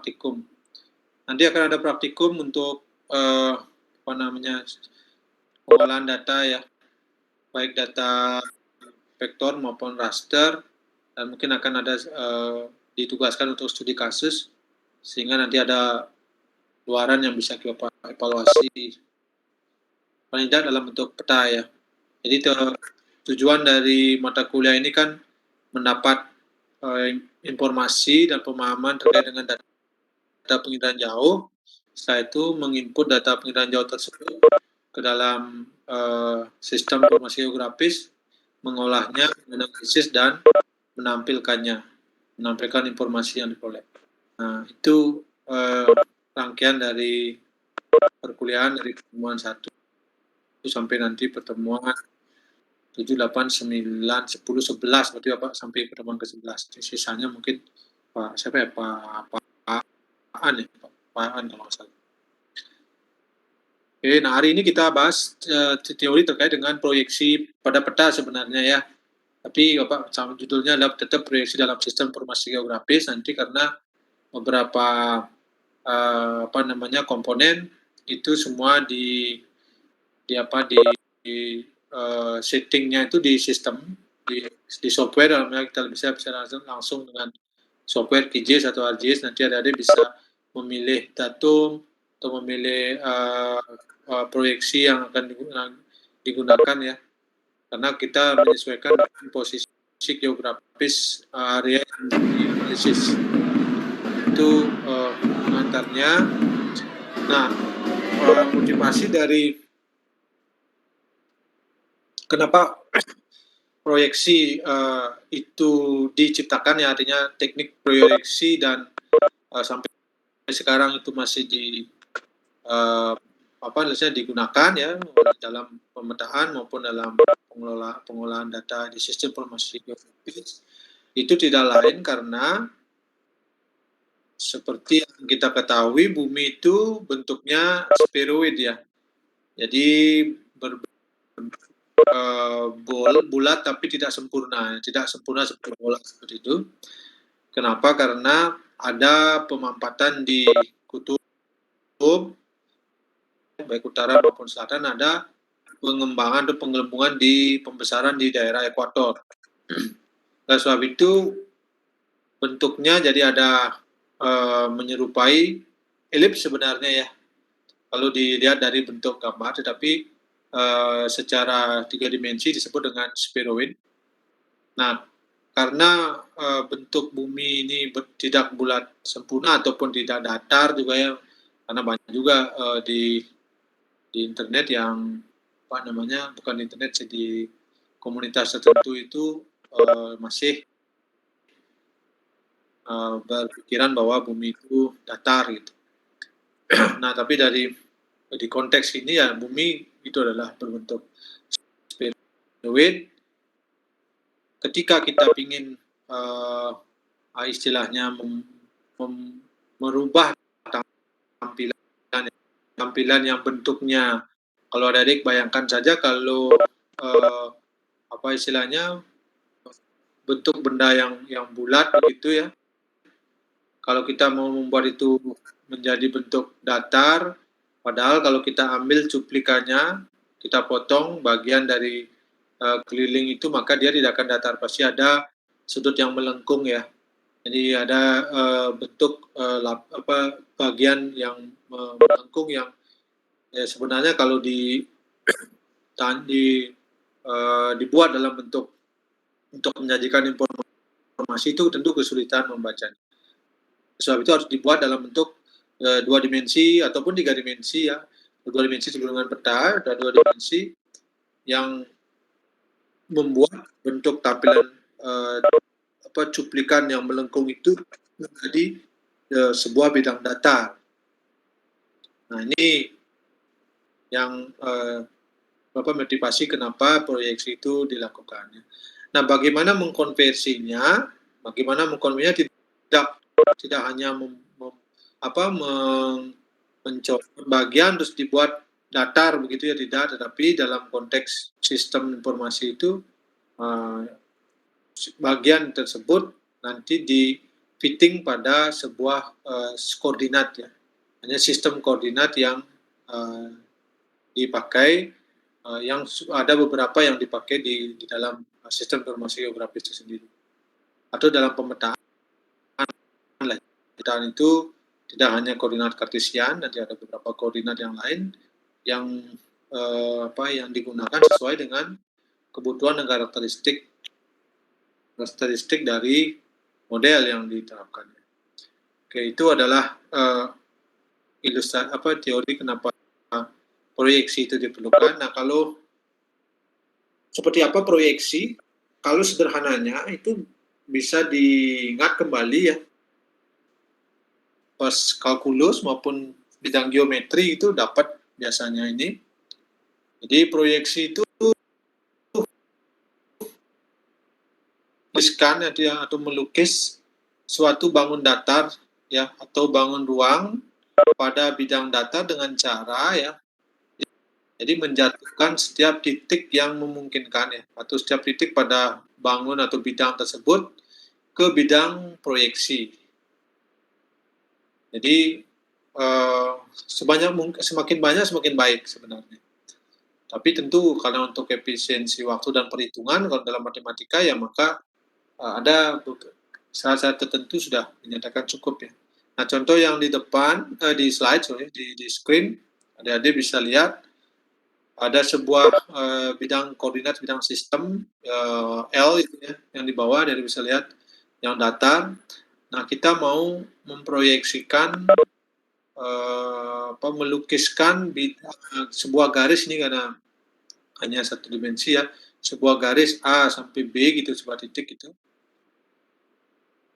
praktikum. Nanti akan ada praktikum untuk pengolahan data ya, baik data vektor maupun raster, dan mungkin akan ada ditugaskan untuk studi kasus, sehingga nanti ada luaran yang bisa kita evaluasi paling tidak dalam bentuk peta ya. Jadi tujuan dari mata kuliah ini kan mendapat informasi dan pemahaman terkait dengan data pengiraan jauh. Setelah itu menginput data pengiraan jauh tersebut ke dalam sistem informasi geografis, mengolahnya, menganalisis, dan menampilkan informasi yang diperoleh. Nah, itu rangkaian dari perkuliahan dari pertemuan 1 sampai nanti pertemuan 7, 8, 9, 10, 11, berarti Bapak sampai pertemuan ke-11. Sisanya mungkin Pak siapa ya, Pak Aan kalau nggak salah. Oke, nah hari ini kita bahas teori terkait dengan proyeksi pada peta sebenarnya ya. Tapi Bapak sama judulnya adalah tetap proyeksi dalam sistem informasi geografis nanti, karena beberapa komponen itu semua di settingnya itu di sistem, di software, dalamnya kita bisa langsung dengan software QGIS atau ArcGIS. Nanti adik-adik bisa memilih datum atau memilih proyeksi yang akan digunakan ya, karena kita menyesuaikan dengan posisi geografis area yang dianalisis. Itu pengantarnya. Nah, motivasi dari kenapa proyeksi itu diciptakan ya, artinya teknik proyeksi, dan sampai sekarang itu masih digunakan ya dalam pemetaan maupun dalam pengolahan data di sistem informasi geografis. Itu tidak lain karena seperti yang kita ketahui, bumi itu bentuknya spheroid ya. Jadi bulat tapi tidak sempurna seperti bola seperti itu. Kenapa? Karena ada pemampatan di kutub baik utara maupun selatan, ada pengembangan atau penggelembungan di pembesaran di daerah ekuator. Oleh sebab itu bentuknya jadi ada menyerupai elips sebenarnya ya, kalau dilihat dari bentuk gambar, tetapi secara 3 dimensi disebut dengan spheroid. Nah, karena bentuk bumi ini tidak bulat sempurna ataupun tidak datar juga ya, karena banyak juga di internet yang bukan di internet sih, di komunitas tertentu itu masih berpikiran bahwa bumi itu datar gitu. Nah, tapi di konteks ini ya, bumi itu adalah berbentuk spheroid. Ketika kita ingin istilahnya merubah tampilan yang bentuknya, kalau adik bayangkan saja kalau istilahnya bentuk benda yang bulat begitu ya, kalau kita mau membuat itu menjadi bentuk datar, padahal kalau kita ambil cuplikannya, kita potong bagian dari keliling itu, maka dia tidak akan datar, pasti ada sudut yang melengkung ya. Jadi ada bentuk bagian yang melengkung yang sebenarnya kalau dibuat dalam bentuk untuk menyajikan informasi itu tentu kesulitan membacanya. Sebab itu harus dibuat dalam bentuk 2 dimensi ataupun 3 dimensi ya. 2 dimensi sebelum dengan peta, ada 2 dimensi yang membuat bentuk tampilan cuplikan yang melengkung itu menjadi sebuah bidang datar. Nah, ini yang motivasi kenapa proyeksi itu dilakukan. Nah, bagaimana mengkonversinya? Tidak hanya mencoba bagian terus dibuat datar begitu ya, tidak, tetapi dalam konteks sistem informasi itu bagian tersebut nanti fitting pada sebuah koordinat ya. Hanya sistem koordinat yang dipakai, yang ada beberapa yang dipakai di dalam sistem informasi geografis itu sendiri. Atau dalam pemetaan itu tidak hanya koordinat kartesian, nanti ada beberapa koordinat yang lain yang yang digunakan sesuai dengan kebutuhan dan karakteristik dari model yang diterapkan. Oke, itu adalah teori kenapa proyeksi itu diperlukan. Nah, kalau seperti apa proyeksi? Kalau sederhananya itu bisa diingat kembali ya, pas kalkulus maupun bidang geometri itu dapat biasanya ini. Jadi proyeksi itu atau melukis suatu bangun datar ya, atau bangun ruang pada bidang datar dengan cara ya, jadi menjatuhkan setiap titik yang memungkinkan ya, atau setiap titik pada bangun atau bidang tersebut ke bidang proyeksi. Jadi semakin banyak semakin baik sebenarnya. Tapi tentu karena untuk efisiensi waktu dan perhitungan kalau dalam matematika ya, maka ada syarat-syarat tertentu sudah dinyatakan cukup ya. Nah, contoh yang di depan di slide, di screen, adik-adik bisa lihat ada sebuah bidang koordinat, bidang sistem L itu ya, yang di bawah dari bisa lihat yang datar. Nah, kita mau memproyeksikan melukiskan sebuah garis ini karena hanya satu dimensi ya, sebuah garis A sampai B gitu, sebuah titik itu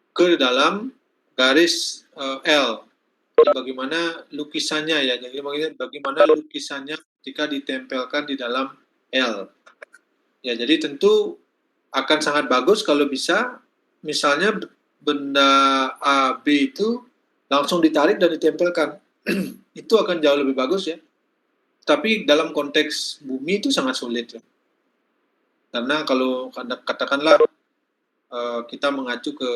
ke dalam garis L. Jadi bagaimana lukisannya ya, jadi bagaimana lukisannya jika ditempelkan di dalam L. Ya, jadi tentu akan sangat bagus kalau bisa misalnya benda A, B itu langsung ditarik dan ditempelkan. Itu akan jauh lebih bagus ya. Tapi dalam konteks bumi itu sangat sulit ya. Karena kalau katakanlah kita mengacu ke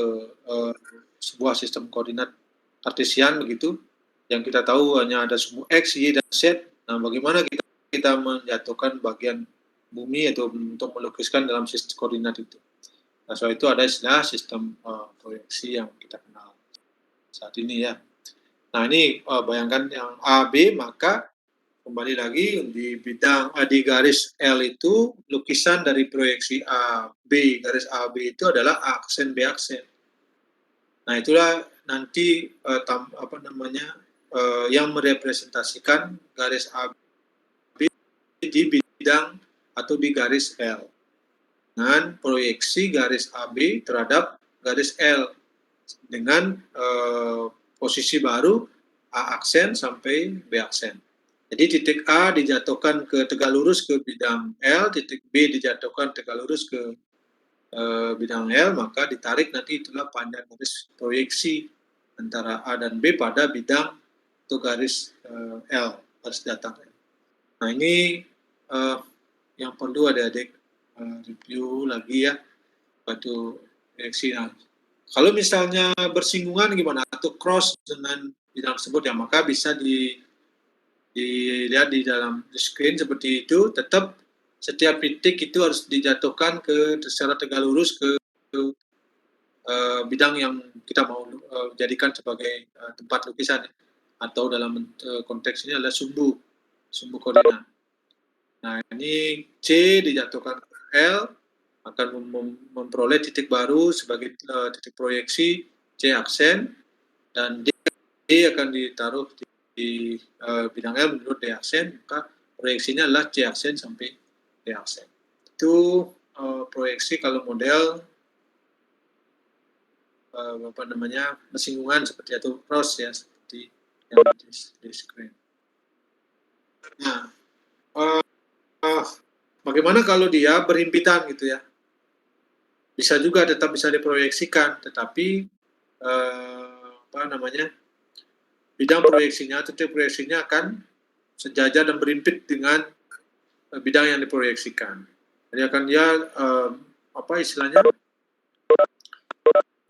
sebuah sistem koordinat kartesian begitu, yang kita tahu hanya ada sumbu X, Y, dan Z. Nah, bagaimana kita menjatuhkan bagian bumi atau untuk melukiskan dalam sistem koordinat itu. Nah, soal itu ada istilah sistem proyeksi yang kita kenal saat ini ya. Nah, ini bayangkan yang A, B, maka kembali lagi di bidang di garis L itu lukisan dari proyeksi A, B, garis A, B itu adalah A aksen, B aksen. Nah, itulah nanti yang merepresentasikan garis A, B di bidang atau di garis L. Dengan proyeksi garis AB terhadap garis L dengan posisi baru A aksen sampai B aksen. Jadi titik A dijatuhkan ke tegak lurus ke bidang L, titik B dijatuhkan tegak lurus ke bidang L, maka ditarik nanti itulah panjang garis proyeksi antara A dan B pada bidang atau garis L, garis datar. Nah, ini yang perlu adik-adik review lagi ya, batu proyeksi. Nah, kalau misalnya bersinggungan gimana atau cross dengan bidang tersebut ya, maka bisa dilihat di dalam screen seperti itu. Tetap setiap titik itu harus dijatuhkan secara tegak lurus ke bidang yang kita mau jadikan sebagai tempat lukisan ya. Atau dalam konteks ini adalah sumbu koordinat. Nah, ini C dijatuhkan ke L akan memperoleh titik baru sebagai titik proyeksi C aksen, dan D akan ditaruh di bidang L menurut D aksen, maka proyeksinya adalah C aksen sampai D aksen. Itu proyeksi kalau model bersinggungan seperti itu, cross ya, seperti yang di screen. Nah, bagaimana kalau dia berhimpitan gitu ya? Bisa juga tetap bisa diproyeksikan, tetapi bidang proyeksinya, titik proyeksinya akan sejajar dan berhimpit dengan bidang yang diproyeksikan. Jadi akan dia istilahnya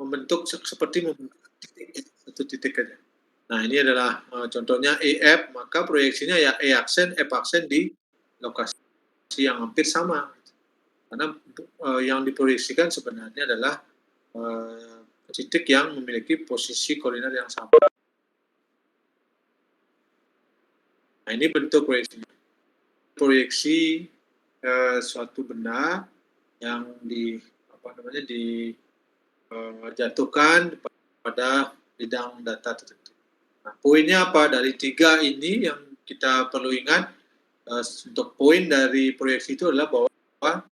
membentuk seperti membentuk titik, satu titik aja. Nah, ini adalah contohnya EF, maka proyeksinya ya E aksen, F aksen di lokasi yang hampir sama. Karena yang diproyeksikan sebenarnya adalah titik yang memiliki posisi koordinat yang sama. Nah, ini bentuk proyeksinya. Proyeksi suatu benda yang dijatuhkan pada bidang data tertentu. Nah, poinnya apa? Dari 3 ini yang kita perlu ingat, untuk poin dari proyeksi itu adalah bahwa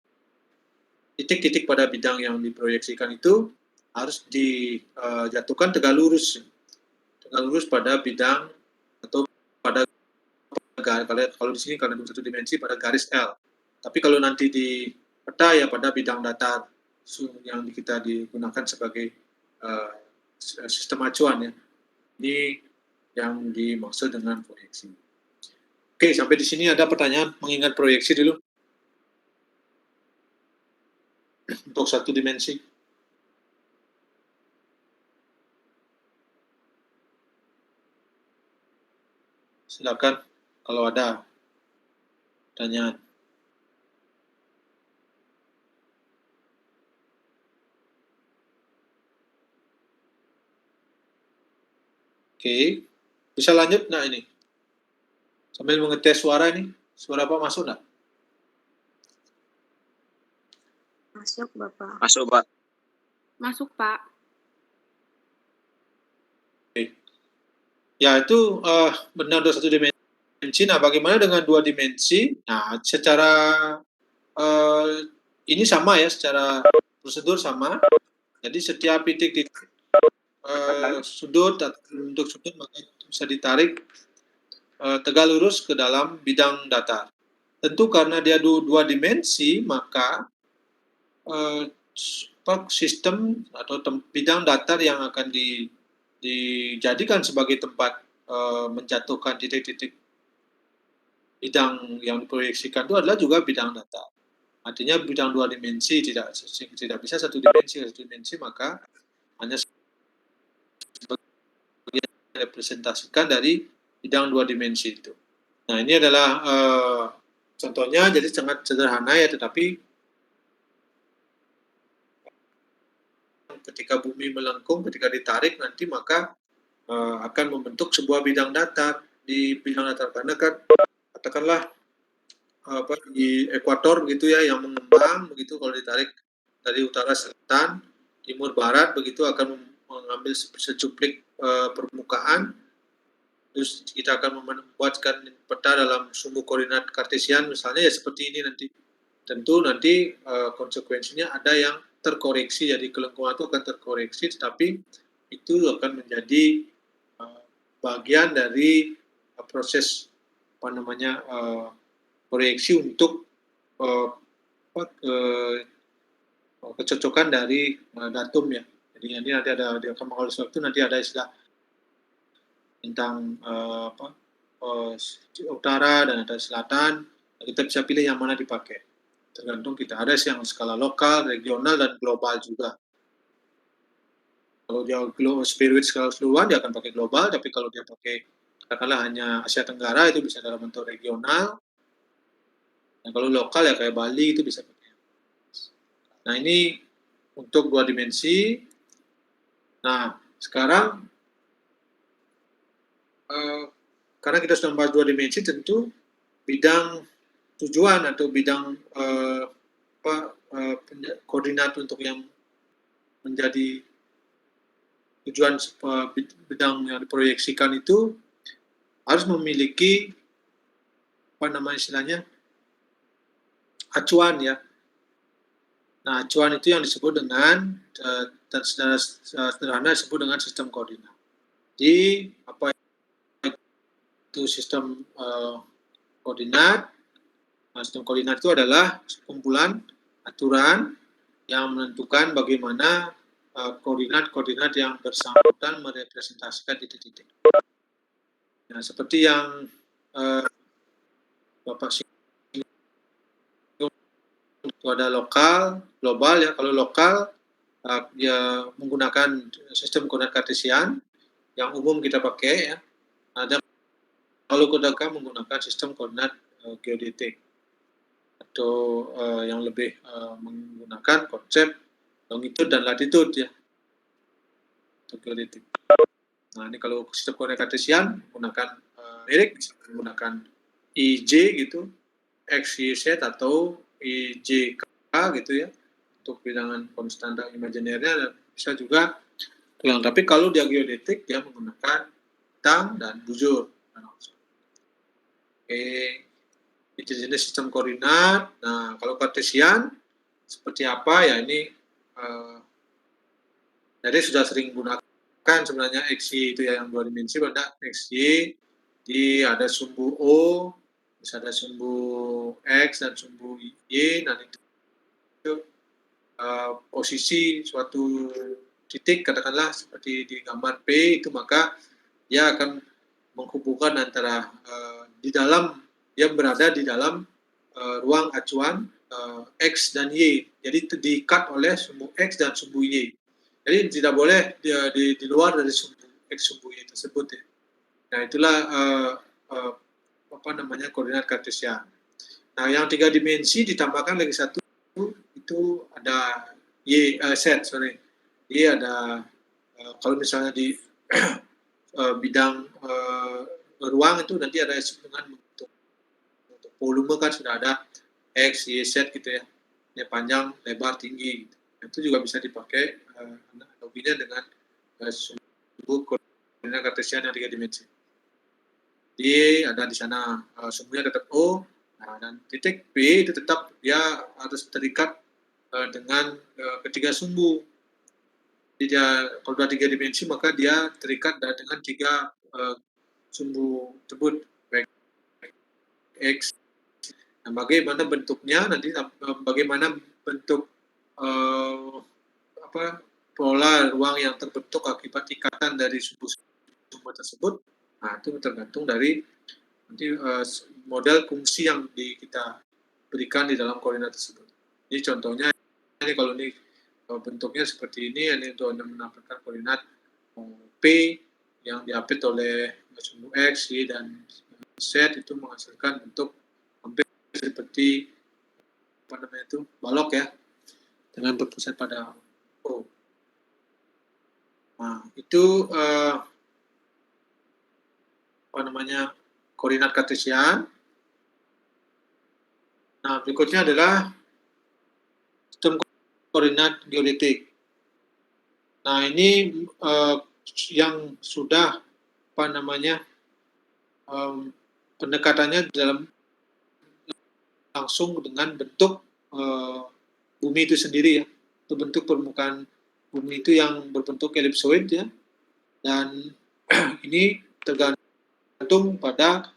titik-titik pada bidang yang diproyeksikan itu harus dijatuhkan tegak lurus pada bidang atau pada kalau di sini karena satu dimensi pada garis L. Tapi kalau nanti di peta ya pada bidang datar yang kita digunakan sebagai sistem acuan ya. Ini yang dimaksud dengan proyeksi. Oke, sampai di sini ada pertanyaan mengingat proyeksi dulu untuk satu dimensi. Silakan kalau ada pertanyaan. Oke, bisa lanjut nggak ini? Sambil mengetes suara ini, suara Pak masuk nggak? Masuk, Bapak. Masuk, Pak. Masuk, Pak. Oke. Ya, itu benar satu dimensi. Nah, bagaimana dengan 2 dimensi? Nah, secara ini sama ya, secara prosedur sama. Jadi setiap titik sudut atau bentuk sudut maka bisa ditarik tegak lurus ke dalam bidang datar. Tentu karena dia 2 dimensi, maka sistem atau bidang datar yang akan dijadikan sebagai tempat menjatuhkan titik-titik bidang yang diproyeksikan itu adalah juga bidang datar. Artinya bidang 2 dimensi, tidak bisa satu dimensi, maka hanya representasikan dari bidang 2 dimensi itu. Nah, ini adalah contohnya, jadi sangat sederhana ya, tetapi ketika bumi melengkung, ketika ditarik nanti maka akan membentuk sebuah bidang datar di bidang datar, karena kan katakanlah di ekuator begitu ya yang mengembang begitu, kalau ditarik dari utara selatan timur barat begitu akan mengambil secuplik permukaan, terus kita akan membuatkan peta dalam sumbu koordinat kartesian misalnya ya seperti ini nanti. Tentu nanti konsekuensinya ada yang terkoreksi, jadi kelengkungan itu akan terkoreksi, tetapi itu akan menjadi bagian dari proses proyeksi untuk kecocokan dari datum ya. Jadi nanti ada di oleh sebab itu nanti ada istilah tentang utara dan ada selatan. Kita bisa pilih yang mana dipakai. Tergantung kita. Ada yang skala lokal, regional, dan global juga. Kalau dia spirit skala keseluruhan dia akan pakai global, tapi kalau dia pakai katakanlah hanya Asia Tenggara itu bisa dalam bentuk regional. Dan kalau lokal ya kayak Bali itu bisa pakai. Nah, ini untuk 2 dimensi. Nah, sekarang karena kita sudah membahas 2 dimensi, tentu bidang tujuan atau bidang koordinat untuk yang menjadi tujuan bidang yang diproyeksikan itu harus memiliki istilahnya acuan ya. Nah, acuan itu yang disebut dengan dan sederhana disebut dengan sistem koordinat. Jadi apa itu sistem koordinat? Nah, sistem koordinat itu adalah kumpulan aturan yang menentukan bagaimana koordinat-koordinat yang bersangkutan merepresentasikan titik-titik. Nah, seperti yang Bapak singgung, itu ada lokal, global ya. Kalau lokal dia menggunakan sistem koordinat kartesian yang umum kita pakai ya. Ada kalau kita menggunakan sistem koordinat geodetik atau yang lebih menggunakan konsep longitude dan latitude ya untuk geodetik. Nah ini kalau sistem koordinat kartesian menggunakan mirip bisa menggunakan IJ gitu, X, Y, Z atau IJK gitu ya untuk bilangan konstan dan imajinernya, dan bisa juga yang tapi kalau dia geodetik dia menggunakan bintang dan bujur. Oke, itu jenis sistem koordinat. Nah kalau kartesian seperti apa ya ini jadi sudah sering gunakan sebenarnya XY itu ya yang 2 dimensi, pada XY di ada sumbu O, bisa ada sumbu X dan sumbu Y, dan itu posisi suatu titik katakanlah seperti di gambar P itu, maka dia akan menghubungkan antara di dalam dia berada di dalam ruang acuan X dan Y, jadi diikat oleh sumbu X dan sumbu Y, jadi tidak boleh di luar dari sumbu X sumbu Y tersebut ya. Nah itulah apa namanya koordinat kartesian. Nah yang 3 dimensi ditambahkan lagi satu, itu ada Z, Y ada kalau misalnya di bidang ruang itu nanti ada dengan untuk volume kan sudah ada X, Y, Z gitu ya, ini panjang, lebar, tinggi gitu. Itu juga bisa dipakai analoginya dengan sumbu koordinat kartesian yang 3 dimensi. Jadi ada di sana sumbunya tetap O, nah, dan titik P itu tetap dia harus terikat dengan ketiga sumbu. Jadi dia kalau sudah 3 dimensi maka dia terikat dengan 3 sumbu tersebut, baik X. Nah, bagaimana bentuknya nanti, bagaimana bentuk pola ruang yang terbentuk akibat ikatan dari sumbu tersebut. Nah, itu tergantung dari nanti model fungsi yang kita berikan di dalam koordinat tersebut. Ini contohnya, ini kalau ini bentuknya seperti ini untuk menampilkan koordinat P yang diapit oleh sumbu X, Y, dan Z itu menghasilkan bentuk hampir seperti apa namanya itu balok ya, dengan berpusat pada O. Nah itu apa namanya koordinat kartesian. Nah berikutnya adalah sistem koordinat geodetik. Nah ini yang sudah apa namanya pendekatannya dalam langsung dengan bentuk bumi itu sendiri ya, itu bentuk permukaan bumi itu yang berbentuk elipsoid ya, dan ini tergantung pada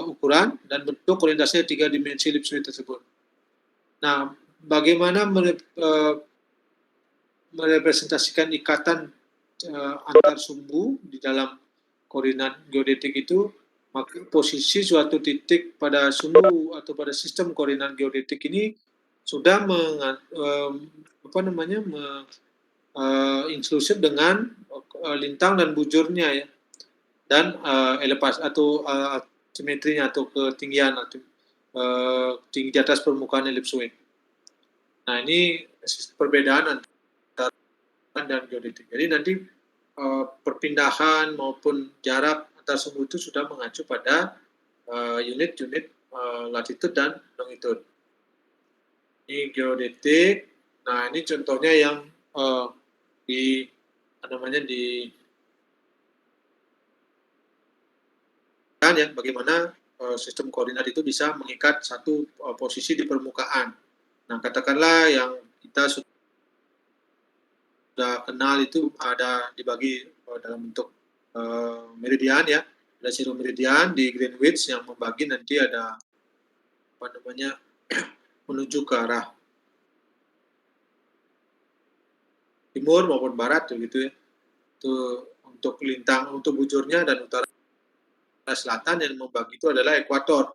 ukuran dan bentuk orientasinya 3 dimensi elipsoid tersebut. Nah, bagaimana merepresentasikan ikatan antar sumbu di dalam koordinat geodetik itu, maka posisi suatu titik pada sumbu atau pada sistem koordinat geodetik ini sudah inklusif dengan lintang dan bujurnya ya, dan elevasi atau simetrinya atau ketinggian atau tinggi di atas permukaan elipsoid. Nah ini perbedaan antara dan geodetik. Jadi nanti perpindahan maupun jarak antar sumbu itu sudah mengacu pada unit-unit latitude dan longitude. Ini geodetik. Nah ini contohnya yang di ya, bagaimana sistem koordinat itu bisa mengikat satu posisi di permukaan. Nah katakanlah yang kita sudah kenal itu ada dibagi dalam bentuk meridian ya, ada zero meridian di Greenwich yang membagi nanti ada apa namanya menuju ke arah timur maupun barat gitu ya. Itu untuk lintang, untuk bujurnya dan utara selatan yang membagi itu adalah ekuator.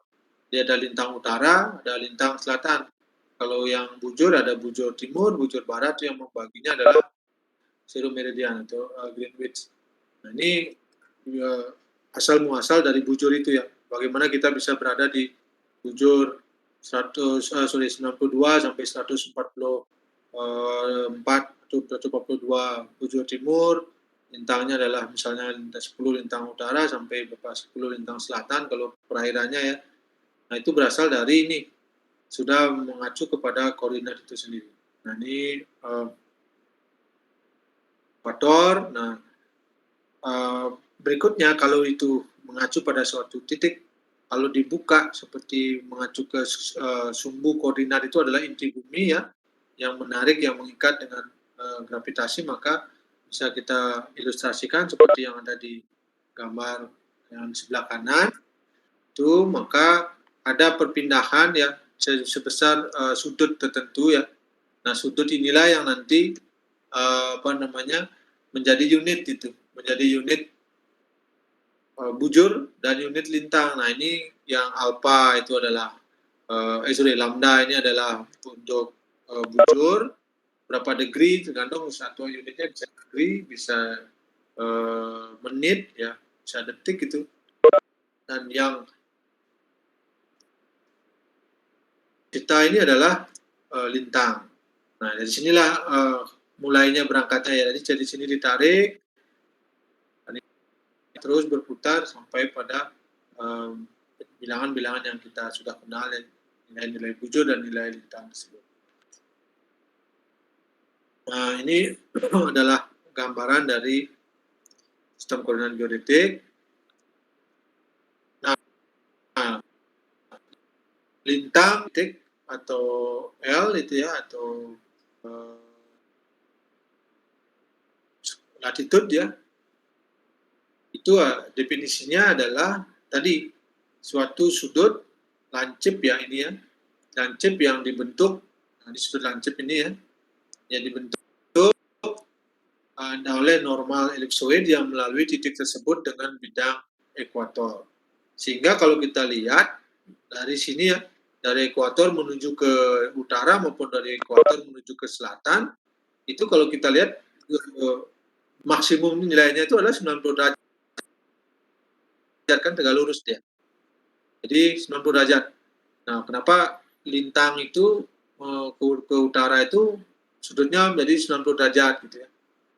Dia ada lintang utara, ada lintang selatan. Kalau yang bujur ada bujur timur, bujur barat, yang membaginya adalah zero meridian atau Greenwich. Nah, ini asal muasal dari bujur itu ya. Bagaimana kita bisa berada di bujur 92 sampai 144 atau 142 bujur timur, lintangnya adalah misalnya 10 lintang utara sampai 10 lintang selatan kalau perairannya ya. Nah, itu berasal dari ini, sudah mengacu kepada koordinat itu sendiri. Nah, ini ekuator. Nah, berikutnya kalau itu mengacu pada suatu titik, kalau dibuka seperti mengacu ke sumbu koordinat itu adalah inti bumi ya, yang menarik, yang mengikat dengan gravitasi, maka bisa kita ilustrasikan seperti yang ada di gambar yang sebelah kanan itu, maka ada perpindahan ya sebesar sudut tertentu ya. Nah, sudut inilah yang nanti menjadi unit itu, menjadi unit bujur dan unit lintang. Nah, ini yang alpha itu adalah lambda ini adalah untuk bujur, berapa degree tergantung satu unitnya, bisa degree, bisa menit ya, bisa detik itu. Dan yang kita ini adalah lintang. Nah, dari sinilah mulainya berangkatnya ya. Jadi dari sini ditarik, terus berputar sampai pada bilangan-bilangan yang kita sudah kenal, nilai-nilai bujur dan nilai lintang tersebut. Nah, ini adalah gambaran dari sistem koordinat geodetik. Nah, lintang titik atau L itu ya, atau latitude ya, itu definisinya adalah tadi suatu sudut lancip ya, ini ya, lancip yang dibentuk, nah, di sudut lancip ini ya, yang dibentuk oleh normal elipsoid yang melalui titik tersebut dengan bidang ekuator. Sehingga kalau kita lihat dari sini ya, dari ekuator menuju ke utara maupun dari ekuator menuju ke selatan, itu kalau kita lihat maksimum nilainya itu adalah 90 derajat, kan tegak lurus dia. Jadi 90 derajat. Nah, kenapa lintang itu ke utara itu sudutnya menjadi 90 derajat gitu ya.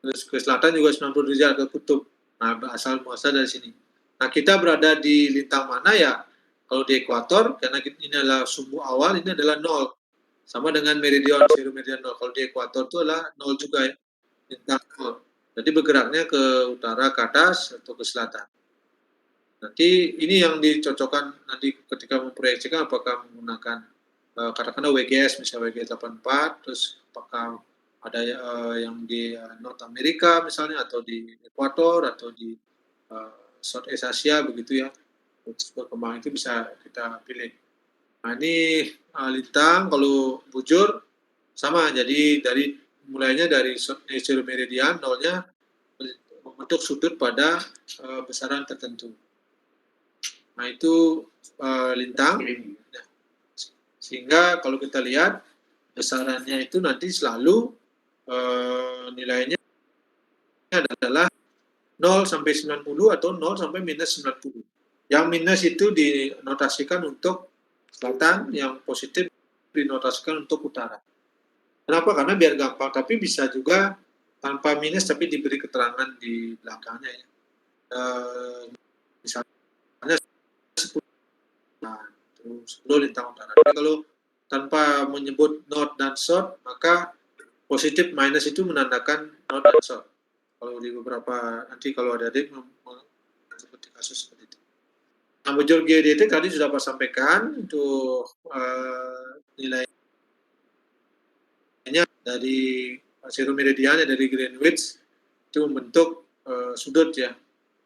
Terus ke selatan juga 90 derajat ke kutub. Nah, asal muasal dari sini. Nah, kita berada di lintang mana ya? Kalau di ekuator, karena ini adalah sumbu awal, ini adalah 0. Sama dengan meridian, zero meridian 0. Kalau di ekuator itu adalah 0 juga ya. Lintang 0. Jadi bergeraknya ke utara, ke atas, atau ke selatan. Nanti ini yang dicocokkan nanti ketika memproyeksikan, apakah menggunakan katakanlah WGS, misalnya WGS 84, terus apakah ada yang di North Amerika misalnya, atau di Ekuator, atau di Southeast Asia begitu ya. Terus berkembang itu bisa kita pilih. Nah, ini lintang, kalau bujur sama, jadi dari mulainya dari zero meridian, nolnya membentuk sudut pada besaran tertentu. Nah, itu lintang. Nah, sehingga kalau kita lihat besarannya itu nanti selalu nilainya adalah 0 sampai 90 atau 0 sampai minus 90. Yang minus itu dinotasikan untuk selatan, yang positif dinotasikan untuk utara. Kenapa? Karena biar gampang, tapi bisa juga tanpa minus tapi diberi keterangan di belakangnya ya. Misalnya 10 lintang utara. Tapi kalau tanpa menyebut north dan south, maka positif minus itu menandakan north dan south. Kalau di beberapa, nanti kalau ada adik seperti kasus seperti itu. Nah, bujur geodetik tadi sudah Pak sampaikan untuk nilainya dari zero meridian ya, dari Greenwich itu membentuk sudut ya.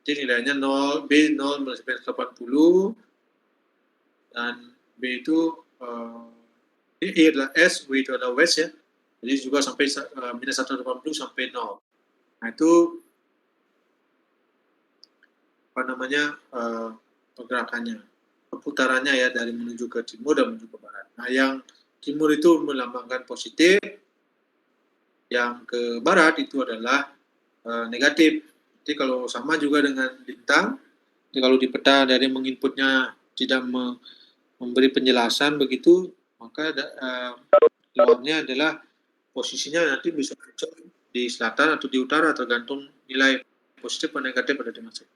Jadi nilainya 0, B 0 sampai 80, dan B itu E adalah S, W itu adalah west ya. Jadi juga sampai minus 180 sampai 0. Nah, itu apa namanya pergerakannya, perputarannya ya, dari menuju ke timur dan menuju ke barat. Nah, yang timur itu melambangkan positif, yang ke barat itu adalah negatif. Jadi kalau sama juga dengan lintang, jadi kalau di peta dari menginputnya tidak memberi penjelasan begitu, maka keluarnya adalah posisinya nanti bisa di selatan atau di utara tergantung nilai positif atau negatif pada dimasuk.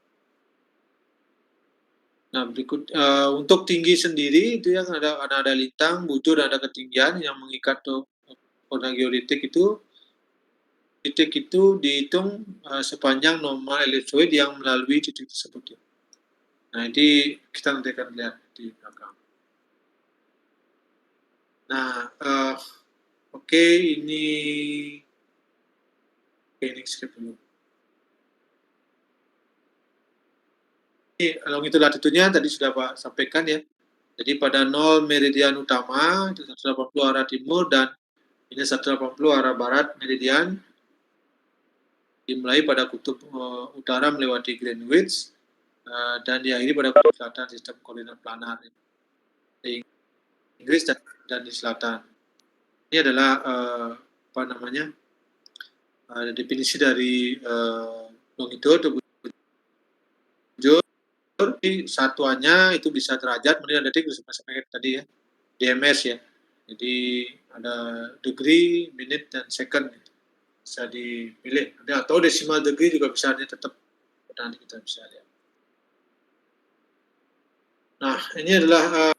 Nah, berikut untuk tinggi sendiri itu yang ada lintang, bujur, ada ketinggian yang mengikat koordinat geodetik itu. Titik itu dihitung sepanjang normal ellipsoid yang melalui titik tersebut. Nah, ini kita nanti akan lihat di belakang. Nah, oke, ini skip dulu. Ini longitude latitude-nya tadi sudah Pak sampaikan ya. Jadi pada 0 meridian utama itu 180 arah timur dan ini 180 arah barat meridian dimulai pada kutub utara melewati Greenwich dan diakhiri pada kutub selatan sistem koordinat planar di Inggris dan di selatan. Ini adalah apa namanya definisi dari longitude. Satuannya itu bisa derajat, menit dan detik sampai tadi ya, DMS ya. Jadi ada degree, menit dan second gitu. Bisa dipilih. Atau decimal degree juga bisa, tetap nanti kita bisa lihat. Nah, ini adalah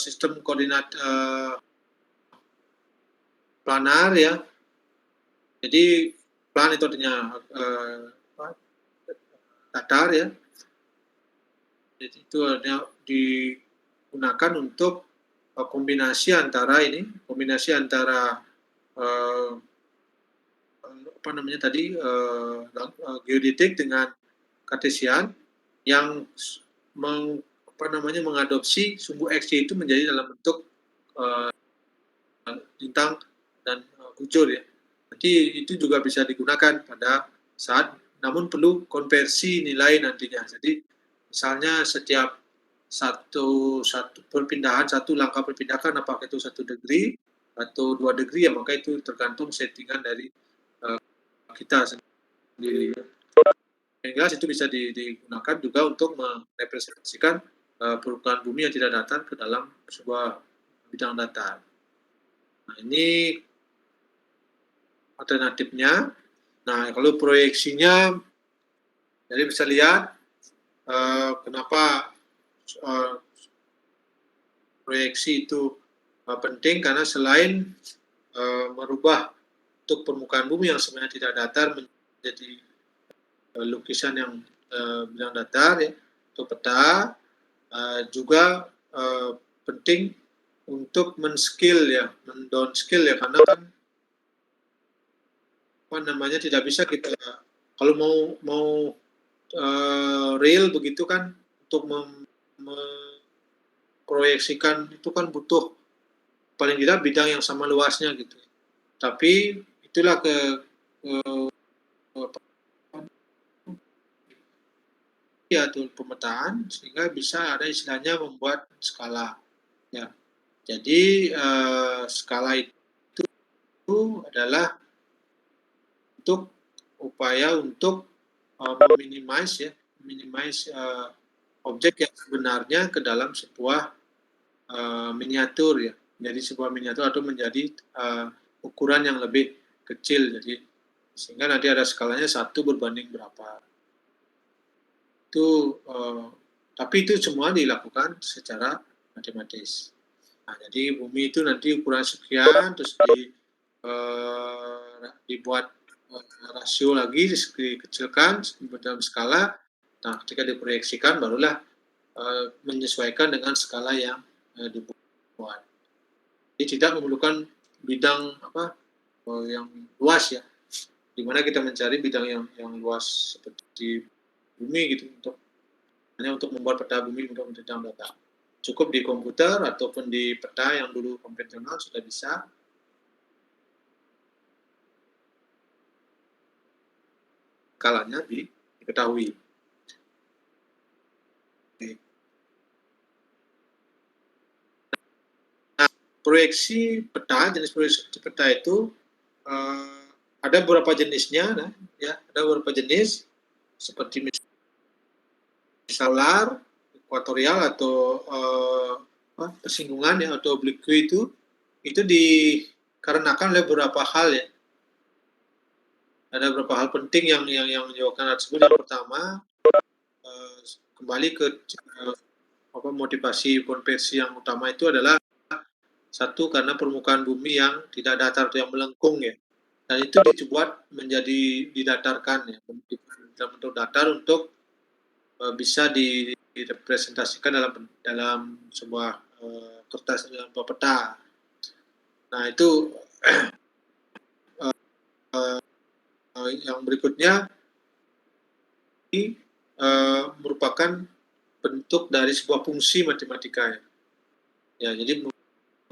sistem koordinat planar ya. Jadi plan itu artinya datar ya. Jadi itu digunakan untuk kombinasi antara apa namanya tadi geodetik dengan kartesian yang mengadopsi sumbu X itu menjadi dalam bentuk lintang dan bujur ya. Nanti itu juga bisa digunakan pada saat, namun perlu konversi nilai nantinya. Jadi misalnya setiap satu perpindahan, satu langkah perpindahan, apakah itu 1 degree atau 2 degree ya, maka itu tergantung settingan dari kita sendiri. Yang jelas itu bisa digunakan juga untuk merepresentasikan permukaan bumi yang tidak datar ke dalam sebuah bidang datar. Nah, ini alternatifnya. Nah, kalau proyeksinya, jadi bisa lihat kenapa proyeksi itu penting, karena selain merubah untuk permukaan bumi yang sebenarnya tidak datar menjadi lukisan yang bidang datar ya, atau peta, juga penting untuk men-scale ya, men-downscale ya, karena kan apa namanya tidak bisa kita kalau mau real begitu kan, untuk memproyeksikan itu kan butuh paling tidak bidang yang sama luasnya gitu. Tapi itulah atau pemetaan sehingga bisa ada istilahnya membuat skala ya. Jadi skala itu adalah untuk upaya untuk meminimize objek yang sebenarnya ke dalam sebuah miniatur ya, jadi sebuah miniatur atau menjadi ukuran yang lebih kecil, jadi sehingga nanti ada skalanya 1 berbanding berapa. Itu tapi itu semua dilakukan secara matematis. Nah, jadi bumi itu nanti ukuran sekian, terus dibuat rasio lagi, dikecilkan dalam skala. Nah, ketika diproyeksikan barulah menyesuaikan dengan skala yang dibuat. Jadi tidak memerlukan bidang yang luas ya, dimana kita mencari bidang yang luas seperti bumi gitu hanya untuk membuat peta bumi untuk bidang data. Cukup di komputer ataupun di peta yang dulu konvensional sudah bisa. Skalanya diketahui. Oke. Nah, proyeksi peta, jenis proyeksi peta itu ada beberapa jenisnya, ya, ada beberapa jenis seperti solar, ekuatorial atau persinggungan ya atau oblique itu dikarenakan oleh beberapa hal ya. Ada beberapa hal penting yang menyebabkan hal tersebut. Yang pertama, kembali ke motivasi konversi yang utama itu adalah satu karena permukaan bumi yang tidak datar atau yang melengkung ya, dan itu dibuat menjadi didatarkan ya, dalam bentuk datar untuk bisa direpresentasikan dalam sebuah kertas, dalam sebuah peta. Nah itu yang berikutnya ini merupakan bentuk dari sebuah fungsi matematika ya. Jadi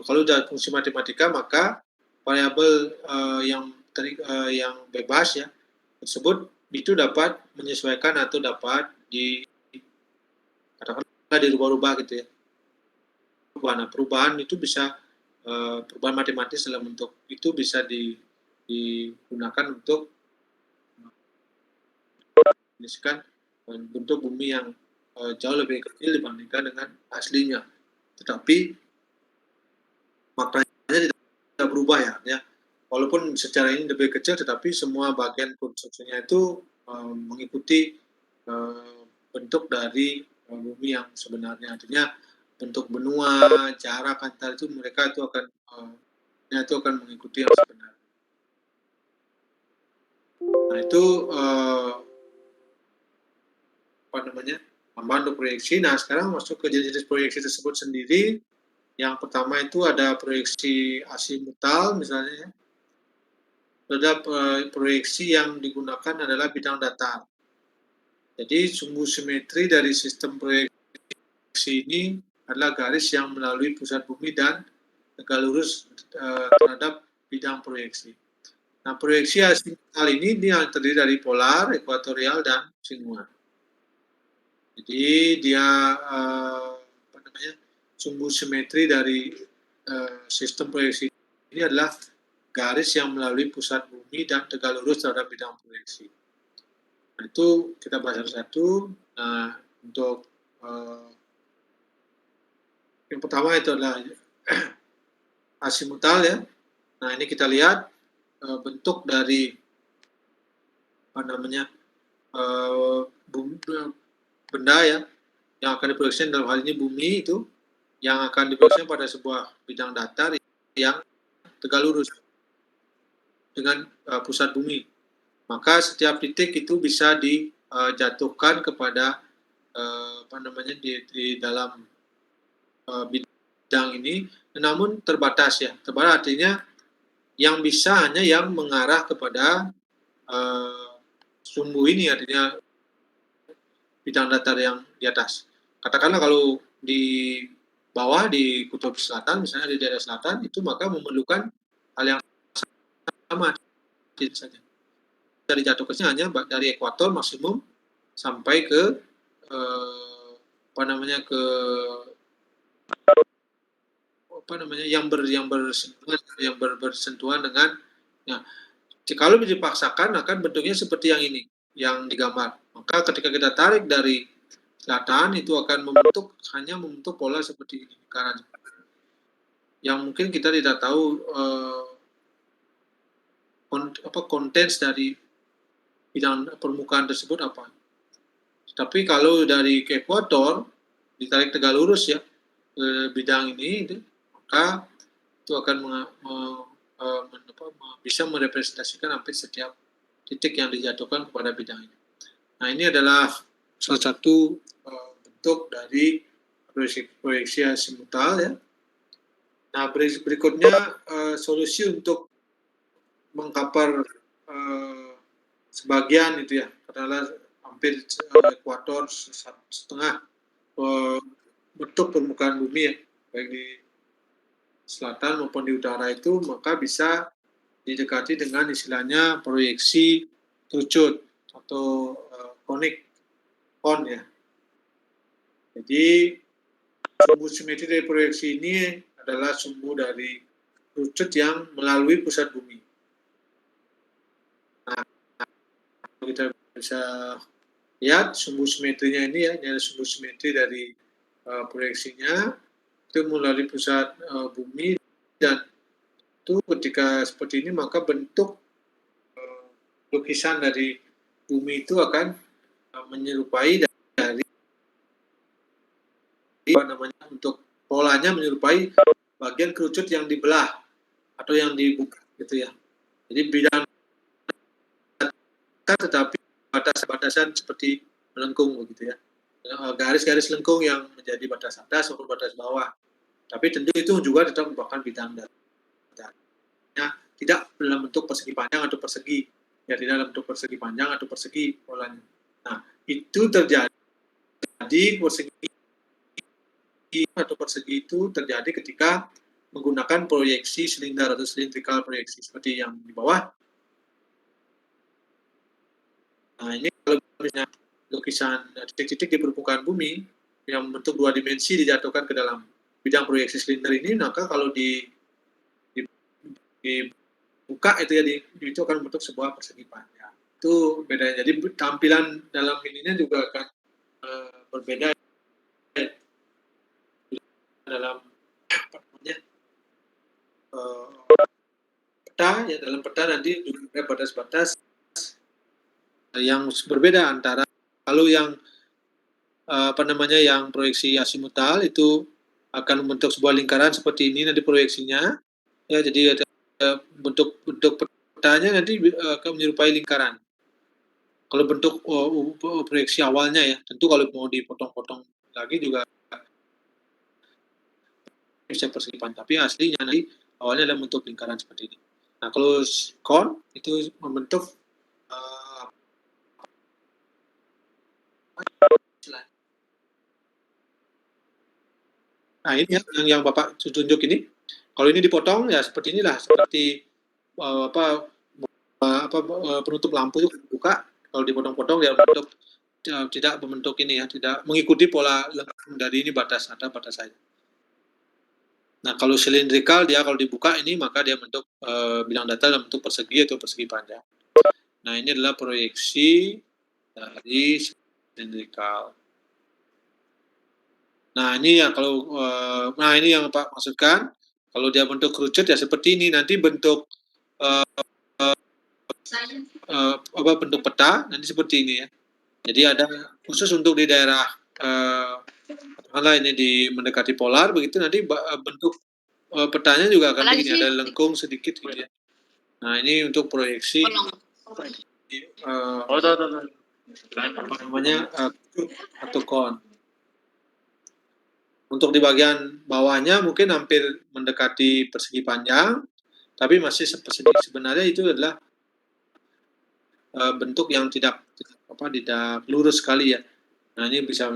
kalau dari fungsi matematika maka variabel yang bebas ya tersebut itu dapat menyesuaikan atau dapat katakanlah dirubah-rubah gitu ya. Perubahan itu bisa perubahan matematis dalam bentuk itu bisa digunakan untuk mendefinisikan bentuk bumi yang jauh lebih kecil dibandingkan dengan aslinya, tetapi maknanya tidak berubah ya. Walaupun secara ini lebih kecil, tetapi semua bagian konstruksinya itu mengikuti bentuk dari bumi yang sebenarnya. Artinya bentuk benua, jarak antar itu mereka itu akan mengikuti yang sebenarnya. Nah itu tambahan untuk proyeksi. Nah sekarang masuk ke jenis-jenis proyeksi tersebut sendiri. Yang pertama itu ada proyeksi asimutal misalnya ya. Ada proyeksi yang digunakan adalah bidang datar. Jadi sumbu simetri dari sistem proyeksi ini adalah garis yang melalui pusat bumi dan tegak lurus terhadap bidang proyeksi. Nah, proyeksi asimutal ini yang terdiri dari polar, ekuatorial, dan persinggungan. Jadi dia sumbu simetri dari sistem proyeksi ini adalah garis yang melalui pusat bumi dan tegak lurus terhadap bidang proyeksi. Nah, itu kita bahas satu-satu. Nah, untuk yang pertama itu adalah asimutal ya. Nah, ini kita lihat bentuk dari benda ya yang akan diproyeksikan, dalam hal ini bumi itu yang akan diproyeksikan pada sebuah bidang datar yang tegak lurus dengan pusat bumi. Maka setiap titik itu bisa dijatuhkan kepada di dalam bidang ini, namun terbatas ya. Terbatas artinya yang bisa hanya yang mengarah kepada sumbu ini, artinya bidang datar yang di atas. Katakanlah kalau di bawah di kutub selatan, misalnya di daerah selatan, itu maka memerlukan hal yang sama saja. Dari jatuhnya hanya dari ekuator maksimum sampai ke yang bersentuhan dengan ya. Kalau dipaksakan akan bentuknya seperti yang ini yang digambar. Maka ketika kita tarik dari selatan itu akan hanya membentuk pola seperti ini karena yang mungkin kita tidak tahu kontens dari bidang permukaan tersebut apa. Tapi kalau dari ke ekuator ditarik tegak lurus ya ke bidang ini, maka itu akan bisa merepresentasikan hampir setiap titik yang dijatuhkan kepada bidang ini. Nah, ini adalah salah satu bentuk dari proyeksi asimutal ya. Nah, berikutnya solusi untuk mengkapar sebagian itu ya, katakanlah hampir ekuator setengah bentuk permukaan bumi ya, baik di selatan maupun di utara itu, maka bisa didekati dengan istilahnya proyeksi kerucut atau konik kon ya. Jadi sumbu simetri dari proyeksi ini adalah sumbu dari kerucut yang melalui pusat bumi. Nah, kita bisa lihat sumbu simetrinya ini ya, ini ada sumbu simetri dari proyeksinya itu melalui pusat bumi, dan itu ketika seperti ini maka bentuk lukisan dari bumi itu akan menyerupai dari apa namanya, untuk polanya menyerupai bagian kerucut yang dibelah atau yang dibuka gitu ya. Jadi bidang tetapi batas-batasan seperti melengkung begitu ya. Garis-garis lengkung yang menjadi batas atas maupun batas bawah. Tapi tentu itu juga tetap merupakan bidang datar. Ya, tidak dalam bentuk persegi panjang atau persegi. Ya, tidak dalam bentuk persegi panjang atau persegi polanya. Nah, itu terjadi persegi atau persegi itu terjadi ketika menggunakan proyeksi silinder atau cylindrical proyeksi seperti yang di bawah. Nah, ini kalau misalnya lukisan titik-titik di permukaan bumi yang bentuk dua dimensi dijatuhkan ke dalam bidang proyeksi silinder ini, maka kalau dibuka itu ya, itu akan membentuk sebuah persegi panjang. Itu bedanya. Jadi tampilan dalam ininya juga akan berbeda dalam apa namanya, peta ya, dalam peta nanti juga ada batas-batas yang berbeda antara kalau yang apa namanya, yang proyeksi asimutal itu akan membentuk sebuah lingkaran seperti ini nanti proyeksinya ya, jadi ada bentuk petanya nanti akan menyerupai lingkaran. Kalau bentuk proyeksi awalnya ya, tentu kalau mau dipotong-potong lagi juga bisa persegi panjang, tapi aslinya nanti awalnya adalah bentuk lingkaran seperti ini. Nah, kalau kon itu membentuk nah ini yang Bapak tunjuk ini, kalau ini dipotong ya seperti inilah, seperti penutup lampu itu buka, kalau dipotong-potong dia membentuk tidak membentuk ini ya, tidak mengikuti pola lengkung dari ini batas ada batas saja. Nah, kalau silindrikal dia kalau dibuka ini maka dia bentuk bidang datar dalam bentuk persegi atau persegi panjang. Nah, ini adalah proyeksi dari silindrikal. Nah, ini ya kalau nah ini yang Pak maksudkan, kalau dia bentuk kerucut ya seperti ini, nanti bentuk apa bentuk peta nanti seperti ini ya. Jadi ada khusus untuk di daerah katakanlah ini di mendekati polar begitu, nanti bentuk petanya juga akan begini, ada lengkung sedikit gitu ya. Nah, ini untuk proyeksi apa namanya atau kon. Untuk di bagian bawahnya mungkin hampir mendekati persegi panjang, tapi masih persegi. Sebenarnya itu adalah bentuk yang tidak lurus sekali ya. Nah, ini bisa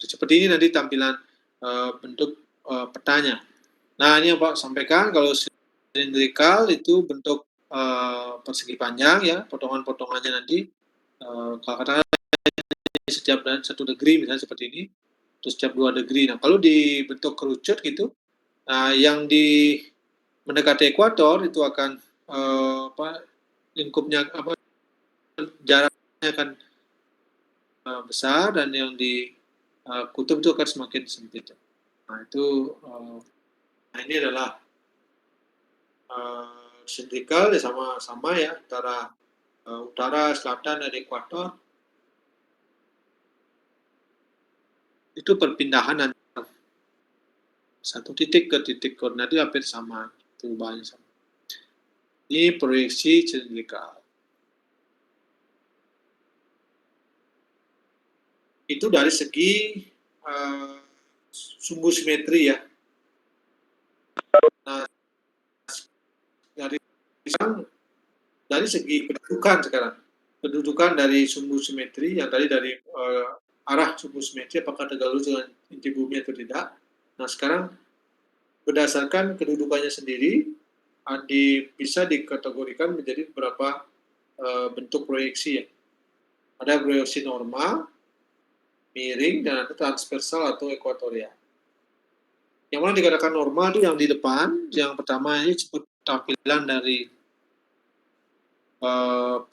seperti ini nanti tampilan bentuk petanya. Nah, ini yang Pak sampaikan, kalau silindrikal itu bentuk persegi panjang ya, potongan-potongannya nanti kalau katakan setiap 1 degree misalnya seperti ini, terus setiap 2 degree. Nah, kalau dibentuk kerucut gitu, yang di mendekati ekuator itu akan lingkupnya jaraknya akan besar, dan yang di kutub itu akan semakin sempit. Nah, itu nah ini adalah silindrikal ya, sama ya antara utara, selatan, dan ekuator. Itu perpindahan antara satu titik ke titik koordinatnya hampir sama, perubahannya sama. Ini proyeksi silindrikal. Itu dari segi sumbu simetri ya. Nah, dari segi kedudukan sekarang, kedudukan dari sumbu simetri yang tadi dari arah sumbu simetri apakah tegak lurus dengan inti bumi atau tidak. Nah, sekarang berdasarkan kedudukannya sendiri bisa dikategorikan menjadi beberapa bentuk proyeksi ya. Ada proyeksi normal, miring, dan ada transversal atau ekuatorial. Yang mana dikatakan normal itu yang di depan, yang pertama ini disebut tampilan dari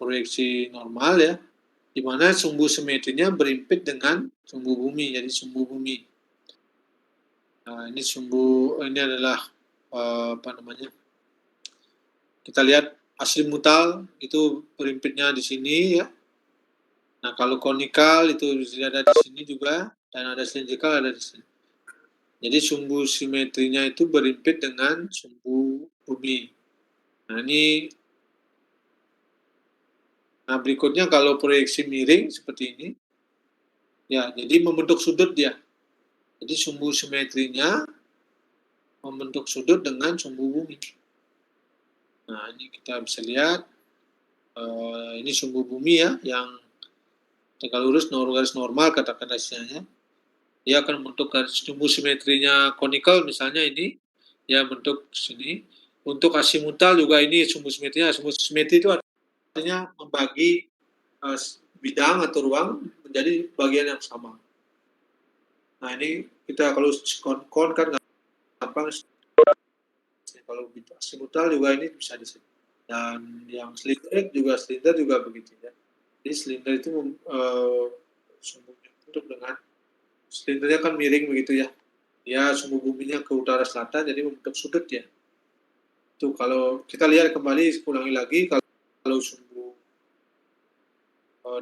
proyeksi normal ya, di mana sumbu simetrinya berimpit dengan sumbu bumi, jadi sumbu bumi. Nah, ini adalah apa namanya? Kita lihat asimutal itu berimpitnya di sini ya. Nah, kalau konikal itu ada di sini juga, dan ada silindrikal ada di sini. Jadi sumbu simetrinya itu berimpit dengan sumbu bumi. Nah, berikutnya kalau proyeksi miring seperti ini, ya, jadi membentuk sudut dia. Jadi sumbu simetrinya membentuk sudut dengan sumbu bumi. Nah, ini kita bisa lihat, ini sumbu bumi ya, yang tegak lurus, garis normal katakanlah istilahnya. Dia akan membentuk garis sumbu simetrinya konikal misalnya ini, ya bentuk sini. Untuk asimutal juga ini sumbu simetrinya. Sumbu simetri itu artinya membagi bidang atau ruang menjadi bagian yang sama. Nah, ini kita kalau kon kan gampang. Kalau asimutal juga ini bisa di sini. Dan yang silinder juga begitu ya. Jadi silinder itu sumbunya bentuk dengan silindernya kan miring begitu ya. Dia sumbu buminya ke utara selatan jadi membentuk sudut ya. Itu kalau kita lihat kembali, ulangi lagi, kalau sumbu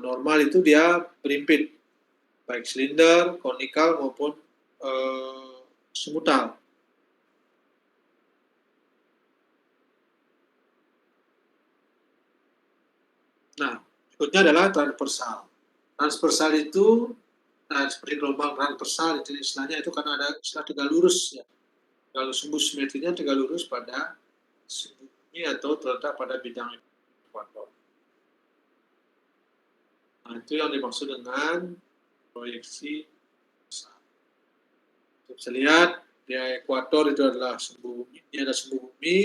normal itu dia berimpit, baik silinder, konikal maupun simutal. Nah, berikutnya adalah transversal. Transversal itu seperti gelombang transversal itu istilahnya, itu karena ada istilah tegak lurus ya. Kalau sumbu simetrinya tegak lurus pada sumbu bumi atau terletak pada bidang ekuator. Nah, itu yang dimaksud dengan proyeksi besar. Kita bisa lihat di ekuator itu adalah sumbu bumi, ini adalah sumbu bumi,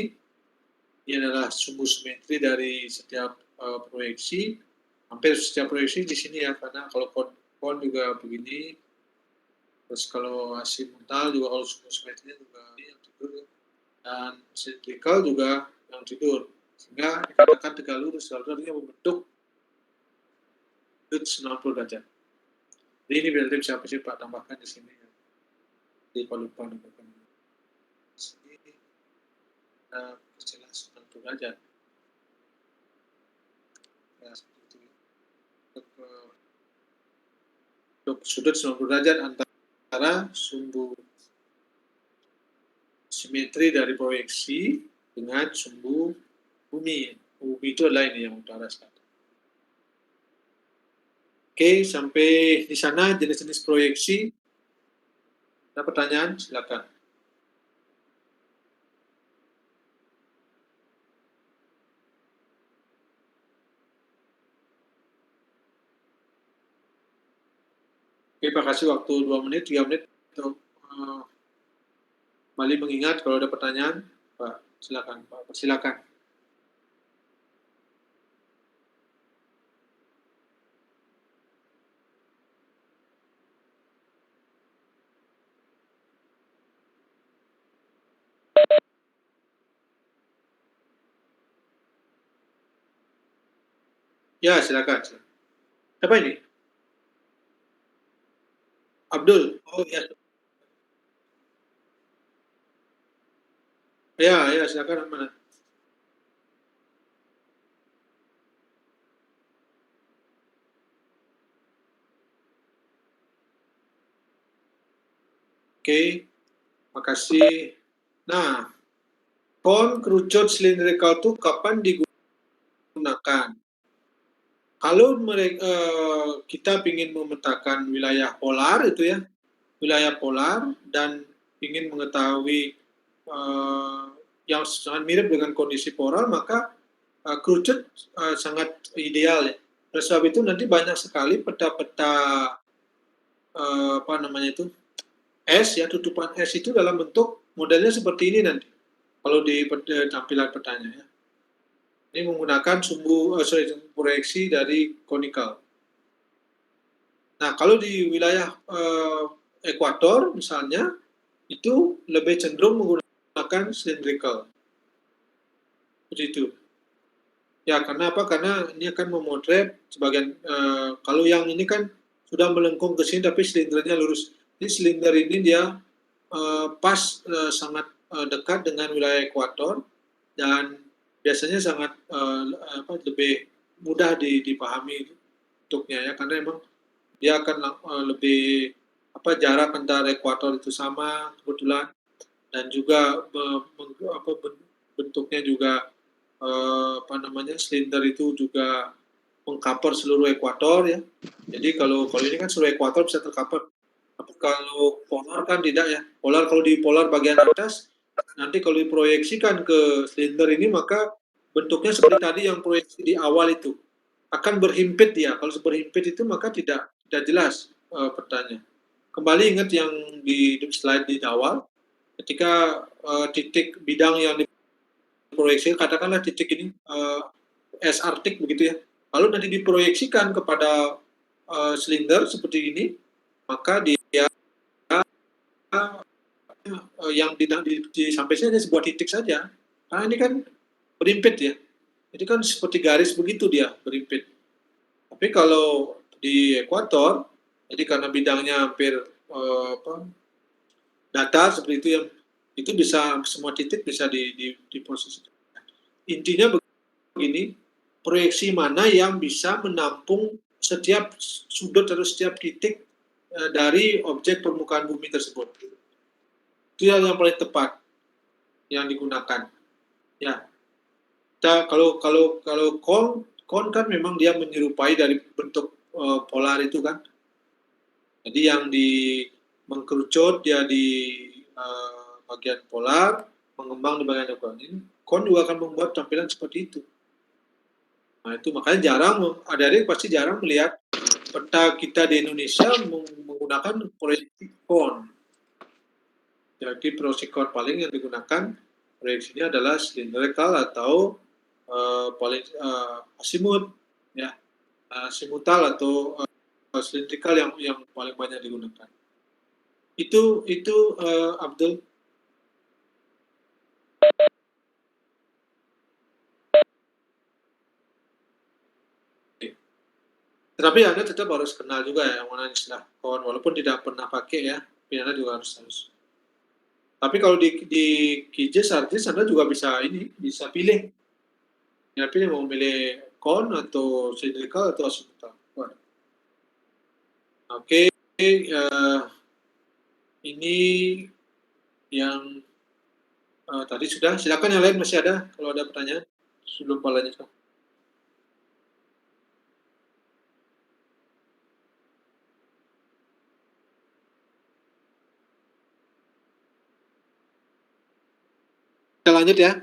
ini adalah sumbu simetri dari setiap proyeksi. Hampir setiap proyeksi di sini ya, karena kalau kon juga begini. Terus kalau asimutal juga, kalau sumbu simetrinya juga yang tidur ya. Dan silindrikal juga yang tidur. Sehingga dikatakan tegak lurus, artinya membentuk 90 derajat. Jadi ini berarti bisa Pak tambahkan di sini ya. Di lupa tambahkan. Di sini kita jelas 90 derajat. Ya, seperti itu. Untuk sudut 90 derajat antara sumbu simetri dari proyeksi dengan sumbu bumi. Bumi itu adalah ini yang utara selatan. Oke, sampai di sana jenis-jenis proyeksi. Ada pertanyaan? Silakan. Oke, Pak, kasih waktu 2 menit, 3 menit untuk kembali mengingat. Kalau ada pertanyaan, Pak, silakan. Pak, silakan. Ya, silakan. Apa ini? Abdul. Oh ya. Ya, silakan. Mana? Oke, makasih. Nah, kon kerucut silindrikal itu kapan digunakan? Kalau kita ingin memetakan wilayah polar itu ya, wilayah polar, dan ingin mengetahui yang sangat mirip dengan kondisi polar, maka kerucut sangat ideal ya. Oleh sebab itu nanti banyak sekali peta-peta apa namanya itu, es ya, tutupan es itu dalam bentuk modelnya seperti ini nanti kalau di tampilan petanya ya. Ini menggunakan sumbu proyeksi dari konikal. Nah, kalau di wilayah ekuator misalnya, itu lebih cenderung menggunakan cylindrical. Seperti itu. Ya, karena apa? Karena ini akan memotret sebagian, kalau yang ini kan sudah melengkung ke sini tapi silindernya lurus. Ini silinder ini dia pas sangat dekat dengan wilayah ekuator dan biasanya sangat lebih mudah dipahami bentuknya ya, karena emang dia akan lebih jarak antara ekuator itu sama kebetulan, dan juga bentuknya juga silinder itu juga mengcover seluruh ekuator ya. Jadi kalau ini kan seluruh ekuator bisa tercover. Tapi kalau polar kan tidak ya. Polar, kalau di polar bagian atas, nanti kalau diproyeksikan ke silinder ini maka bentuknya seperti tadi yang proyeksi di awal itu. Akan berhimpit dia. Kalau berhimpit itu maka tidak jelas petanya. Kembali ingat yang di slide di awal, ketika titik bidang yang diproyeksi, katakanlah titik ini S artik begitu ya. Lalu nanti diproyeksikan kepada silinder seperti ini, maka dia yang sampai sini hanya sebuah titik saja. Karena ini kan berimpit ya. Ini kan seperti garis begitu dia berimpit. Tapi kalau di ekuator, jadi karena bidangnya hampir datar seperti itu, yang itu bisa semua titik bisa diposisikan. Intinya begini, proyeksi mana yang bisa menampung setiap sudut atau setiap titik dari objek permukaan bumi tersebut. Itu yang paling tepat yang digunakan. Ya, kita kalau kon kan memang dia menyerupai dari bentuk polar itu kan. Jadi yang mengkerucut dia di bagian polar, mengembang di bagian ekuator. Kon juga akan membuat tampilan seperti itu. Nah itu makanya jarang, adik-adik pasti jarang melihat peta kita di Indonesia menggunakan proyeksi kon. Jadi proyeksi kon paling yang digunakan proyeksinya adalah cylindrical atau asimut, ya, asimutal atau cylindrical yang paling banyak digunakan. Itu Abdul. Tapi Anda tetap harus kenal juga ya yang mana istilah kon, walaupun tidak pernah pakai ya, tapi Anda juga harus. Tapi kalau di QGIS, ArcGIS Anda juga bisa pilih. Ya, pilih mau pilih kon atau cylindrical atau azimutal. Oke, ini yang tadi sudah. Silakan yang lain masih ada kalau ada pertanyaan sebelum Pak lanjutkan. Kita lanjut ya.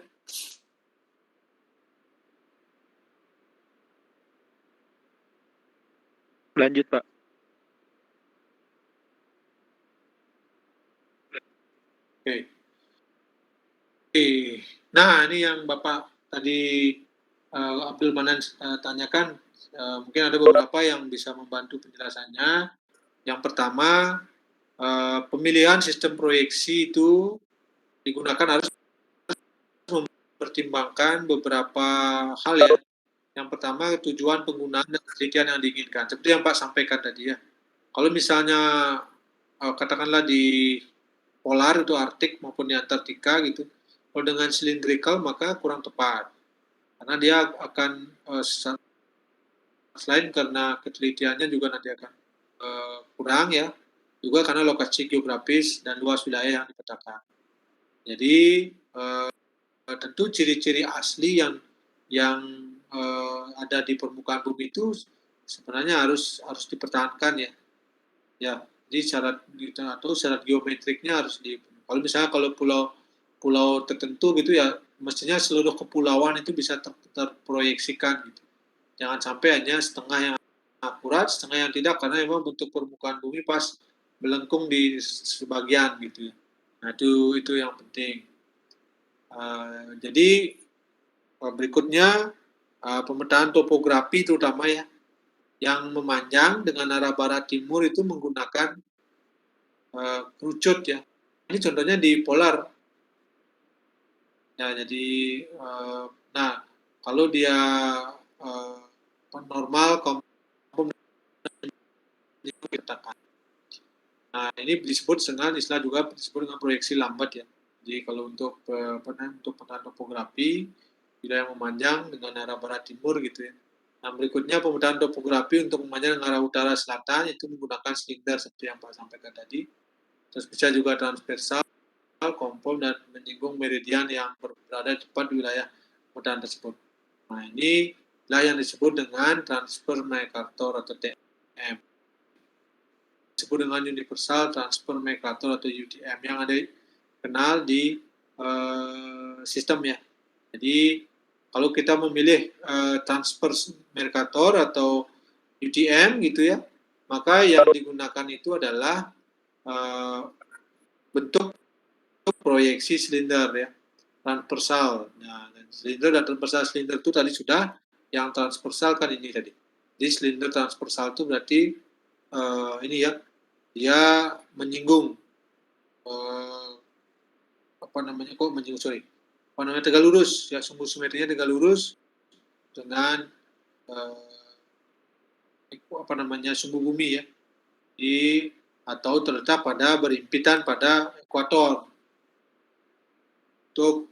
Lanjut, Pak. Oke. Nah, ini yang Bapak tadi Abdul Manan tanyakan. Mungkin ada beberapa yang bisa membantu penjelasannya. Yang pertama, pemilihan sistem proyeksi itu digunakan harus mempertimbangkan beberapa hal ya. Yang pertama, tujuan penggunaan dan penelitian yang diinginkan. Seperti yang Pak sampaikan tadi ya. Kalau misalnya katakanlah di polar itu Arktik maupun di Antartika gitu, kalau dengan cylindrical maka kurang tepat. Karena dia akan selain karena ketelitiannya juga nanti akan kurang ya, juga karena lokasi geografis dan luas wilayah yang dipetakan. Jadi tentu ciri-ciri asli yang ada di permukaan bumi itu sebenarnya harus dipertahankan ya. Ya, jadi syarat geometriknya harus kalau misalnya kalau pulau tertentu gitu ya, mestinya seluruh kepulauan itu bisa terproyeksikan gitu. Jangan sampai hanya setengah yang akurat, setengah yang tidak, karena memang bentuk permukaan bumi pas melengkung di sebagian gitu ya. Nah itu yang penting. Jadi berikutnya pemetaan topografi terutama ya, yang memanjang dengan arah barat timur itu menggunakan kerucut ya. ini contohnya di polar. Ya, jadi nah kalau dia normal kompon dikatakan. Nah, ini disebut dengan istilah juga disebut dengan proyeksi lambat ya. Jadi kalau untuk untuk pemetaan topografi wilayah yang memanjang dengan arah barat timur gitu ya. Nah, berikutnya pemetaan topografi untuk memanjang arah utara selatan itu menggunakan silinder seperti yang Pak sampaikan tadi. Terus bisa juga transversal, kompon dan menyinggung meridian yang berada tepat di wilayah pemetaan tersebut. Nah, inilah yang disebut dengan transfer Mercator atau TM. Disebut dengan Universal Transfer Mercator atau UTM yang ada kenal di sistem ya. Jadi kalau kita memilih transfer Mercator atau UTM gitu ya, maka yang digunakan itu adalah bentuk proyeksi silinder ya, transversal. Nah, silinder dan transversal silinder itu tadi sudah, yang transversal kan ini tadi. Jadi silinder transversal itu berarti ini ya, dia menyinggung tegak lurus ya, sumbu simetrinya tegak lurus dengan sumbu bumi ya, atau terletak pada berimpitan pada ekuator untuk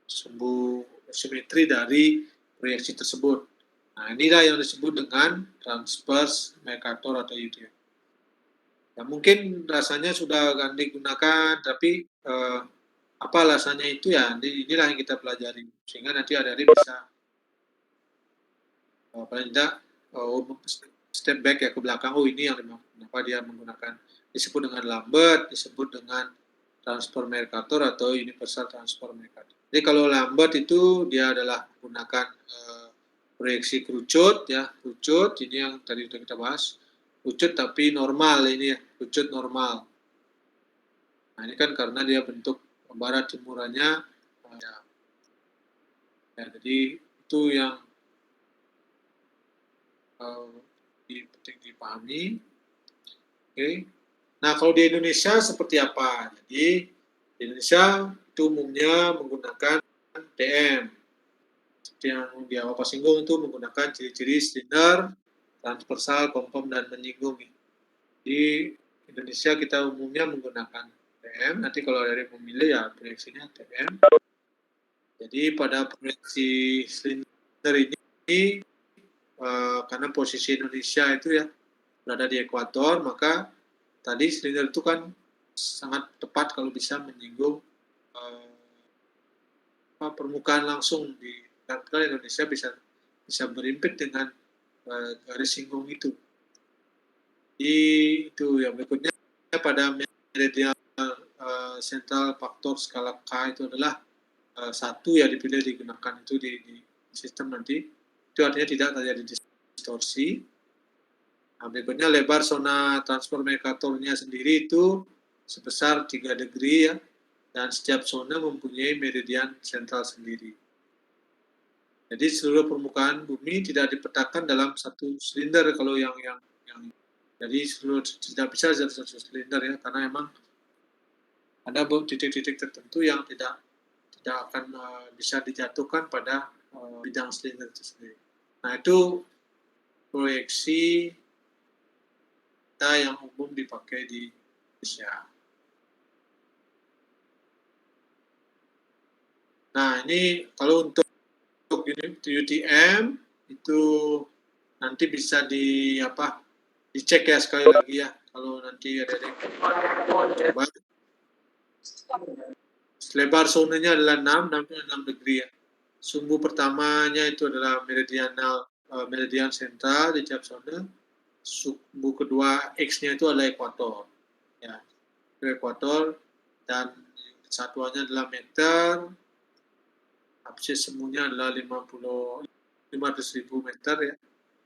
sumbu simetri dari proyeksi tersebut. Nah, inilah yang disebut dengan transverse Mercator atau UTM. Ya, mungkin rasanya sudah akan digunakan, tapi apa alasannya itu ya, inilah yang kita pelajari. Sehingga nanti adik-adik bisa paling tidak step back ya ke belakang, oh ini yang kenapa dia menggunakan, disebut dengan lambat, disebut dengan transfer Mercator atau universal transfer Mercator. Jadi kalau lambat itu dia adalah menggunakan proyeksi kerucut ya, kerucut ini yang tadi sudah kita bahas, kerucut tapi normal ini ya, kerucut normal. Nah, ini kan karena dia bentuk barat timurannya ya, jadi itu yang penting dipahami. Oke. Nah, kalau di Indonesia seperti apa? Jadi di Indonesia itu umumnya menggunakan TM. Seperti yang di awal Pak singgung itu menggunakan ciri-ciri silinder, transversal, kompon, dan menyinggung. Di Indonesia kita umumnya menggunakan TM. Nanti kalau dari memilih ya proyeksinya TM. Jadi pada proyeksi silinder ini karena posisi Indonesia itu ya berada di ekuator, maka tadi silinder itu kan sangat tepat kalau bisa menyinggung permukaan langsung di Indonesia bisa berimpit dengan garis singgung itu. Jadi itu yang berikutnya pada meridian sentral faktor skala K itu adalah 1 ya dipilih digunakan itu di sistem nanti. Itu artinya tidak terjadi distorsi. Nah, berikutnya lebar zona transfer Mercatornya sendiri itu sebesar 3 degree ya, dan setiap zona mempunyai meridian sentral sendiri. Jadi seluruh permukaan bumi tidak dipetakan dalam satu silinder kalau yang jadi seluruh tidak bisa satu silinder ya, karena memang ada titik-titik tertentu yang tidak akan bisa dijatuhkan pada bidang silinder itu sendiri. Nah, itu proyeksi kita yang umum dipakai di Indonesia. Nah, ini kalau untuk UTM itu nanti bisa dicek ya sekali lagi ya, kalau nanti ada coba. Lebar zonanya adalah 6 degree ya. Sumbu pertamanya itu adalah meridian sentral di tiap zona. Sumbu kedua X-nya itu adalah ekuator. Ya, itu ekuator, dan satuannya adalah meter. Absis semuanya adalah 500.000 meter ya.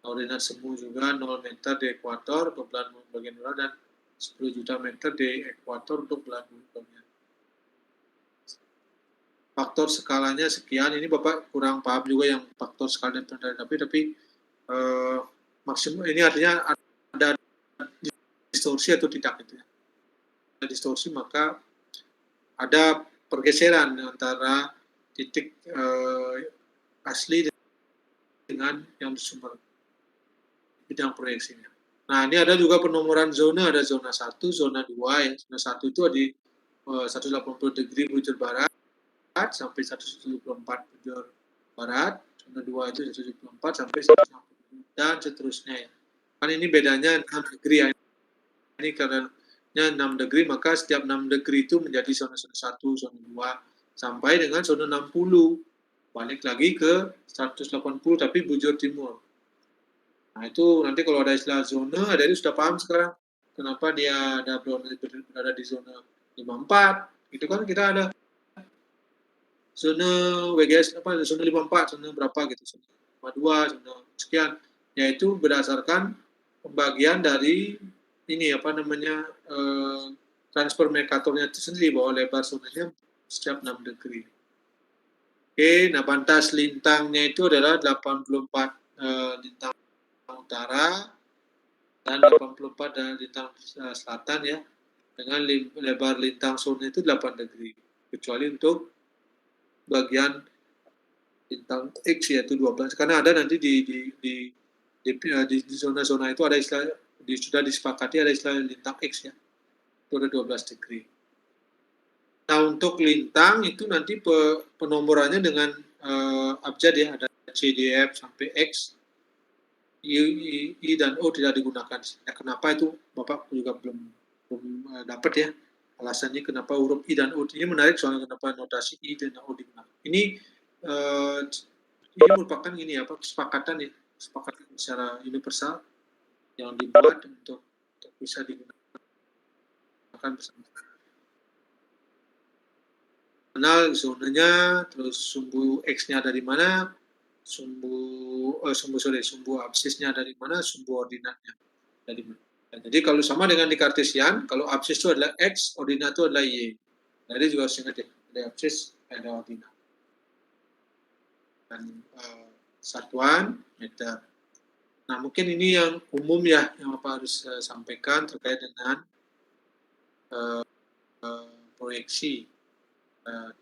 Koordinat semu juga 0 meter di ekuator untuk belahan bumi bagian utara dan 10 juta meter di ekuator untuk belahan bumi bagian. Faktor skalanya sekian, ini Bapak kurang paham juga yang faktor skala dan tapi maksimum ini artinya ada distorsi atau tidak gitu ya. distorsi, maka ada pergeseran antara titik asli dengan yang bersumber bidang proyeksinya. Nah, ini ada juga penomoran zona, ada zona 1, zona 2 ya. Zona 1 itu di 180 degree bujur barat sampai 174 bujur barat, zona 2 itu 174 sampai 160 dan seterusnya ya. Kan ini bedanya 6 degree ya. Ini karena 6 degree, maka setiap 6 degree itu menjadi zona 1, zona 2 sampai dengan zona 60. Balik lagi ke 180 tapi bujur timur. Nah, itu nanti kalau ada istilah zona, ada itu sudah paham sekarang kenapa dia ada berada di zona 54. Itu kan kita ada zona WGS apa, zona 54, zona berapa gitu, zona 52, zona sekian. Yaitu berdasarkan pembagian dari ini apa namanya transfer Mercatornya itu sendiri, bahwa lebar zonanya setiap 6 degree. Oke, nah batas lintangnya itu adalah 84 lintang utara dan 84 dan lintang selatan ya, dengan lebar lintang zona itu 8 degree, kecuali untuk bagian lintang X yaitu 12, karena ada nanti di zona-zona itu ada istilah sudah disepakati, ada istilah lintang X ya, itu ada 12 degree. Nah, untuk lintang itu nanti penomorannya dengan abjad ya, ada C, D, F sampai X. I dan O tidak digunakan. Ya, kenapa itu Bapak juga belum dapat ya alasannya kenapa huruf I dan O. Ini menarik soalnya kenapa notasi I dan O digunakan. Ini merupakan ini apa, kesepakatan ya, kesepakatan secara universal yang dibuat untuk bisa digunakan bersama. Kenal zonanya, terus sumbu X-nya dari mana, sumbu absisnya dari mana, sumbu ordinatnya dari mana. Nah, jadi kalau sama dengan di Kartesian, kalau absis itu adalah X, ordinat itu adalah Y. Jadi juga harus ingat ya, ada absis, ada ordinat. Dan satuan meter. Nah, mungkin ini yang umum ya, yang Bapak harus sampaikan terkait dengan proyeksi.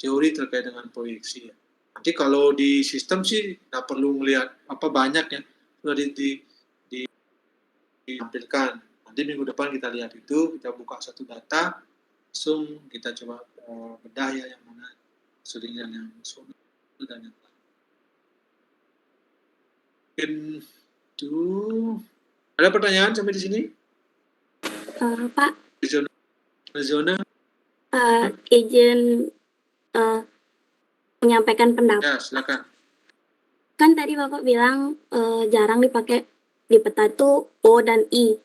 Teori terkait dengan proyeksi ya. Nanti kalau di sistem sih nggak perlu melihat apa banyak ya, sudah ditampilkan. Nanti minggu depan kita lihat itu, kita buka satu data, langsung kita coba bedah ya yang mana sudahnya yang sudah dan yang lain. Mungkin itu ada pertanyaan sampai di sini? Pak. Zona. Izin menyampaikan pendapat. Ya, silakan. Kan tadi Bapak bilang jarang dipakai di peta itu O dan I.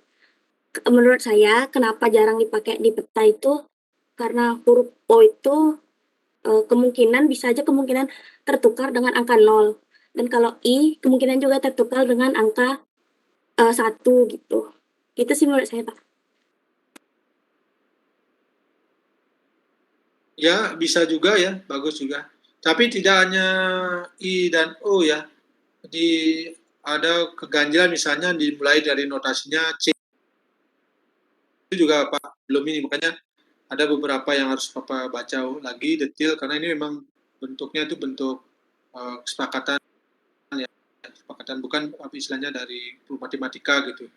Menurut saya, kenapa jarang dipakai di peta itu karena huruf O itu kemungkinan bisa aja kemungkinan tertukar dengan angka 0. Dan kalau I kemungkinan juga tertukar dengan angka 1 gitu. Itu sih menurut saya, Pak. Ya, bisa juga ya, bagus juga. Tapi tidak hanya I dan O ya. Jadi ada keganjilan misalnya dimulai dari notasinya C. Itu juga Pak belum ini, makanya ada beberapa yang harus Bapak baca lagi detail, karena ini memang bentuknya itu bentuk kesepakatan ya, kesepakatan bukan apa istilahnya dari matematika gitu,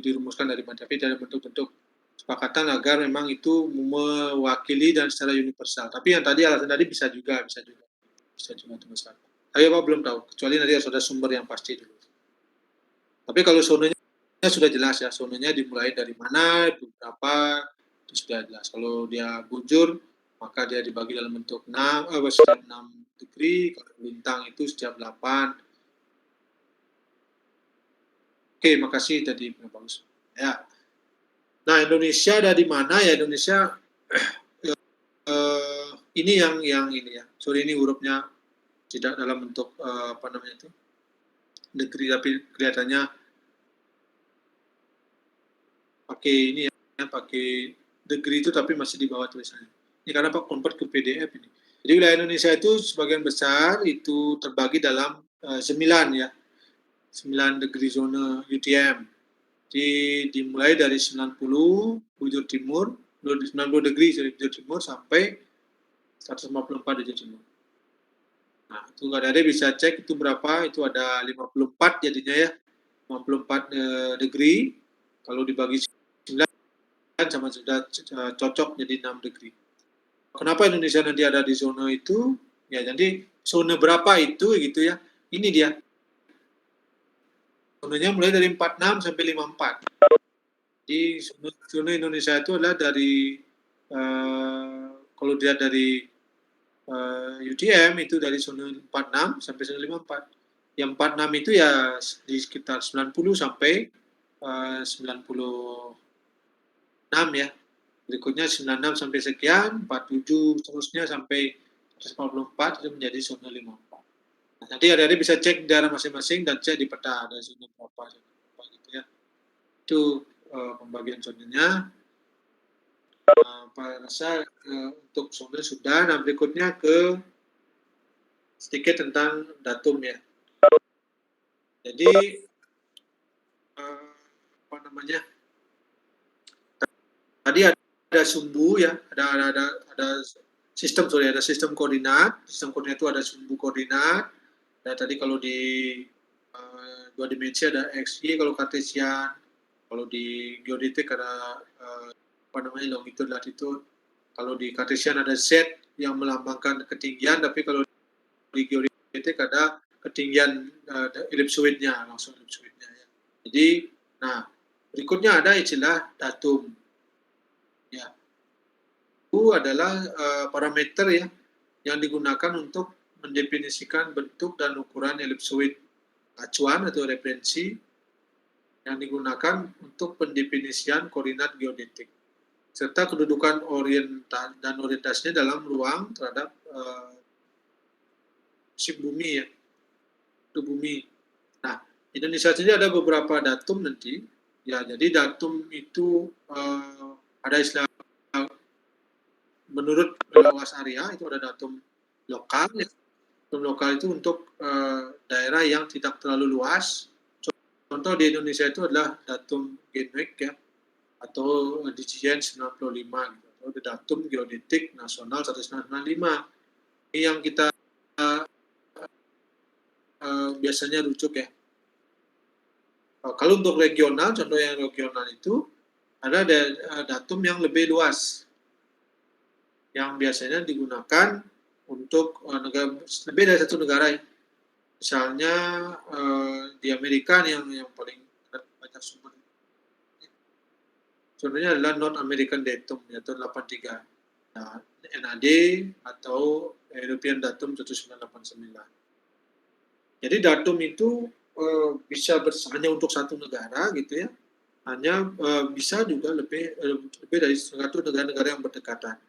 dirumuskan dari matematika, dari bentuk-bentuk kesepakatan agar memang itu mewakili dan secara universal. Tapi yang tadi alasan tadi bisa juga teman-teman. Tapi Bapak belum tahu, kecuali nanti harus ada sumber yang pasti dulu. Tapi kalau zonanya sudah jelas ya, zonanya dimulai dari mana, itu berapa, itu sudah jelas. Kalau dia bujur, maka dia dibagi dalam bentuk setiap 6 degree, kalau bintang itu setiap 8. Oke, makasih tadi bagus. Ya. Nah, Indonesia ada di mana ya? Indonesia ini yang ini ya. Sorry, ini hurufnya tidak dalam bentuk apa namanya itu? Degree, tapi kelihatannya pakai ini ya, pakai degree itu tapi masih di bawah tulisannya. Ini karena Pak convert ke PDF ini. Jadi wilayah Indonesia itu sebagian besar itu terbagi dalam 9 ya. 9 degree zona UTM. Jadi dimulai dari 90 bujur timur, 90 degree dari bujur timur sampai 154 bujur timur. Nah, itu adik-adik bisa cek itu berapa, itu ada 54 jadinya ya, 54 degree, kalau dibagi 9 sama sudah cocok jadi 6 degree. Kenapa Indonesia nanti ada di zona itu? Ya, jadi zona berapa itu gitu ya, ini dia. Zonanya mulai dari 46 sampai 54. Di zona Indonesia itu adalah dari kalau dilihat dari UTM itu dari zona 46 sampai zona 54. Yang 46 itu ya di sekitar 90 sampai 96 ya. Berikutnya 96 sampai sekian, 47 seterusnya sampai 144 itu menjadi zona 54. Nah, nanti adik-adik bisa cek daerah masing-masing dan cek di peta ada zona berapa gitu ya. Itu pembagian zonanya. Pak rasa untuk zona sudah. Nah, berikutnya ke sedikit tentang datum ya. Jadi apa namanya? Tadi ada sumbu ya, ada sistem ada sistem koordinat. Sistem koordinat itu ada sumbu koordinat. Nah, tadi kalau di dua dimensi ada x, y, kalau kartesian. Kalau di geodetik ada apa namanya longitude, latitude. Kalau di kartesian ada z yang melambangkan ketinggian, tapi kalau di geodetik ada ketinggian ellipsoidnya, langsung ellipsoidnya ya. Jadi, nah berikutnya ada istilah datum. Ya, itu adalah parameter ya yang digunakan untuk mendefinisikan bentuk dan ukuran ellipsoid acuan atau referensi yang digunakan untuk pendefinisian koordinat geodetik serta kedudukan dan orientasinya dalam ruang terhadap bumi ya, itu bumi. Nah, Indonesia sendiri ada beberapa datum nanti ya, jadi datum itu ada istilah menurut luas area itu ada datum lokal ya. Datum lokal itu untuk daerah yang tidak terlalu luas. Contoh di Indonesia itu adalah datum Genwek ya, atau DGN 95 gitu, atau datum geodetik nasional 1995. Ini yang kita biasanya rujuk ya. Kalau untuk regional, contoh yang regional itu ada datum yang lebih luas yang biasanya digunakan untuk negara lebih dari satu negara ya. Misalnya di Amerika yang paling banyak sumber. Contohnya adalah North American Datum yaitu 83. Nah, NAD atau European Datum 1989. Jadi datum itu bisa hanya untuk satu negara gitu ya. Hanya bisa juga lebih dari satu negara-negara yang berdekatan.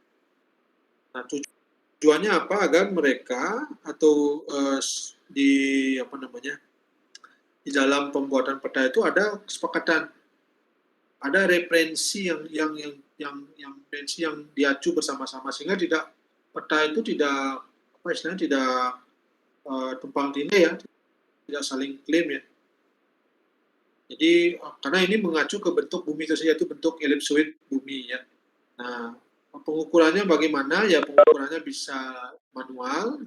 Nah, tujuannya apa? Agar mereka atau di apa namanya di dalam pembuatan peta itu ada kesepakatan, ada referensi yang referensi yang diacu bersama-sama sehingga tidak peta itu tidak apa istilahnya tidak tumpang tindih ya, tidak saling klaim ya. Jadi karena ini mengacu ke bentuk bumi itu saja, itu bentuk elipsoid bumi ya. Nah, pengukurannya bagaimana? Ya pengukurannya bisa manual,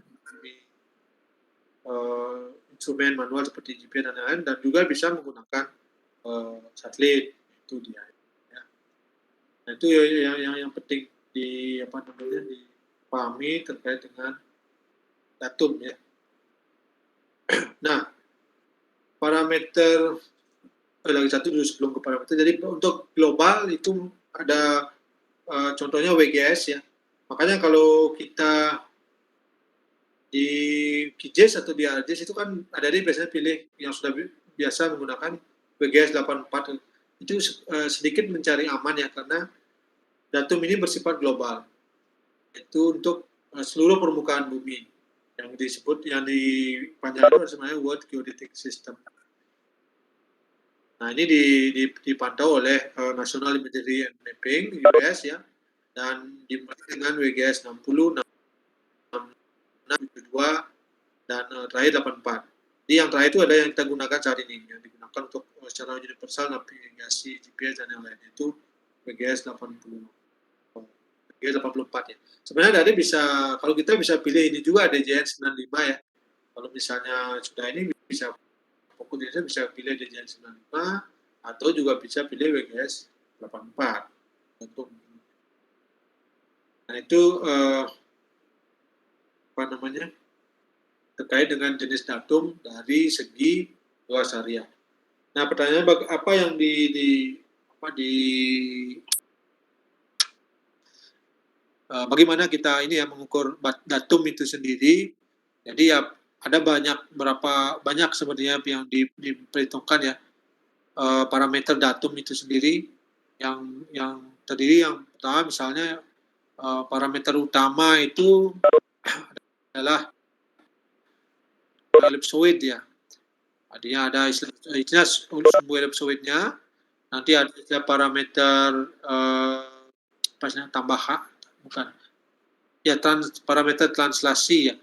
instrumen manual seperti GPS dan lain-lain, dan juga bisa menggunakan satelit, itu dia. Ya. Nah itu yang penting di apa namanya dipahami terkait dengan datum ya. Nah, parameter lagi satu dulu sebelum ke parameter. Jadi untuk global itu ada contohnya WGS ya. Makanya kalau kita di QGIS atau di ArcGIS itu kan ada biasanya pilih yang sudah biasa menggunakan WGS 84. Itu sedikit mencari aman ya, karena datum ini bersifat global. Itu untuk seluruh permukaan bumi yang disebut yang dipanjangkan sebenarnya World Geodetic System. Nah, ini dipantau oleh National Imagery and Mapping (US) ya, dan dimulai dengan WGS 60, 62, dan terakhir 84. Jadi yang terakhir itu ada yang kita gunakan saat ini, yang digunakan untuk secara universal navigasi GPS dan yang lain, itu WGS 80. 84 ya. Sebenarnya dari bisa, kalau kita bisa pilih ini juga DJN 95 ya. Kalau misalnya sudah ini bisa fokus Indonesia bisa pilih DJN 95 atau juga bisa pilih WGS 84. Untuk nah itu apa namanya terkait dengan jenis datum dari segi luas area. Nah pertanyaan apa yang bagaimana kita ini ya mengukur datum itu sendiri. Jadi ya ada banyak sebenarnya yang diperhitungkan ya parameter datum itu sendiri yang terdiri yang pertama misalnya parameter utama itu adalah ellipsoid ya. Artinya ada istilah sumbu ellipsoidnya, nanti ada parameter tambahan, bukan ya parameter translasi ya.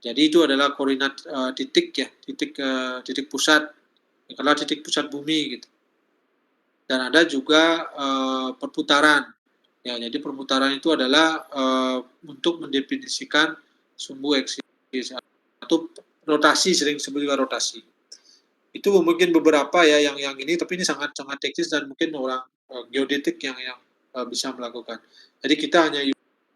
Jadi itu adalah koordinat titik ya, titik pusat, adalah titik pusat bumi gitu. Dan ada juga perputaran. Ya, jadi perputaran itu adalah untuk mendefinisikan sumbu eksis atau rotasi, sering disebut juga rotasi. Itu mungkin beberapa ya yang ini, tapi ini sangat teknis dan mungkin orang geodetik yang bisa melakukan. Jadi kita hanya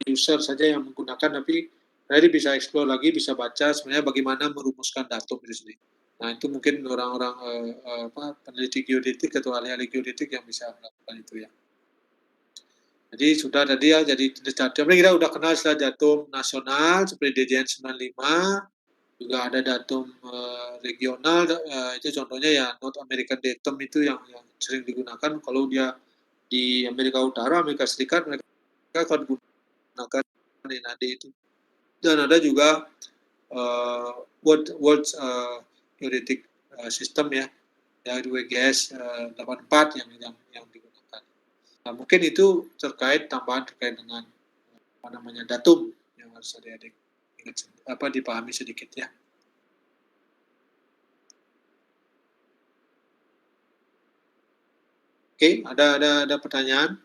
user saja yang menggunakan, tapi tadi bisa explore lagi, bisa baca sebenarnya bagaimana merumuskan datum itu sendiri. Nah itu mungkin orang-orang peneliti geodetik atau ahli-ahli geodetik yang bisa melakukan itu ya. Jadi sudah tadi ya, jadi datum kita udah kenal istilah datum nasional seperti DJN 95, juga ada datum regional, itu contohnya ya North American Datum itu yang sering digunakan kalau dia di Amerika Utara, Amerika Serikat, mereka akan gunakan NAD itu. Dan ada juga World Geodetic System ya, dari WGS 84 yang digunakan. Nah, mungkin itu tambahan terkait dengan datum yang harus adik-adik dipahami sedikit ya. Oke, ada pertanyaan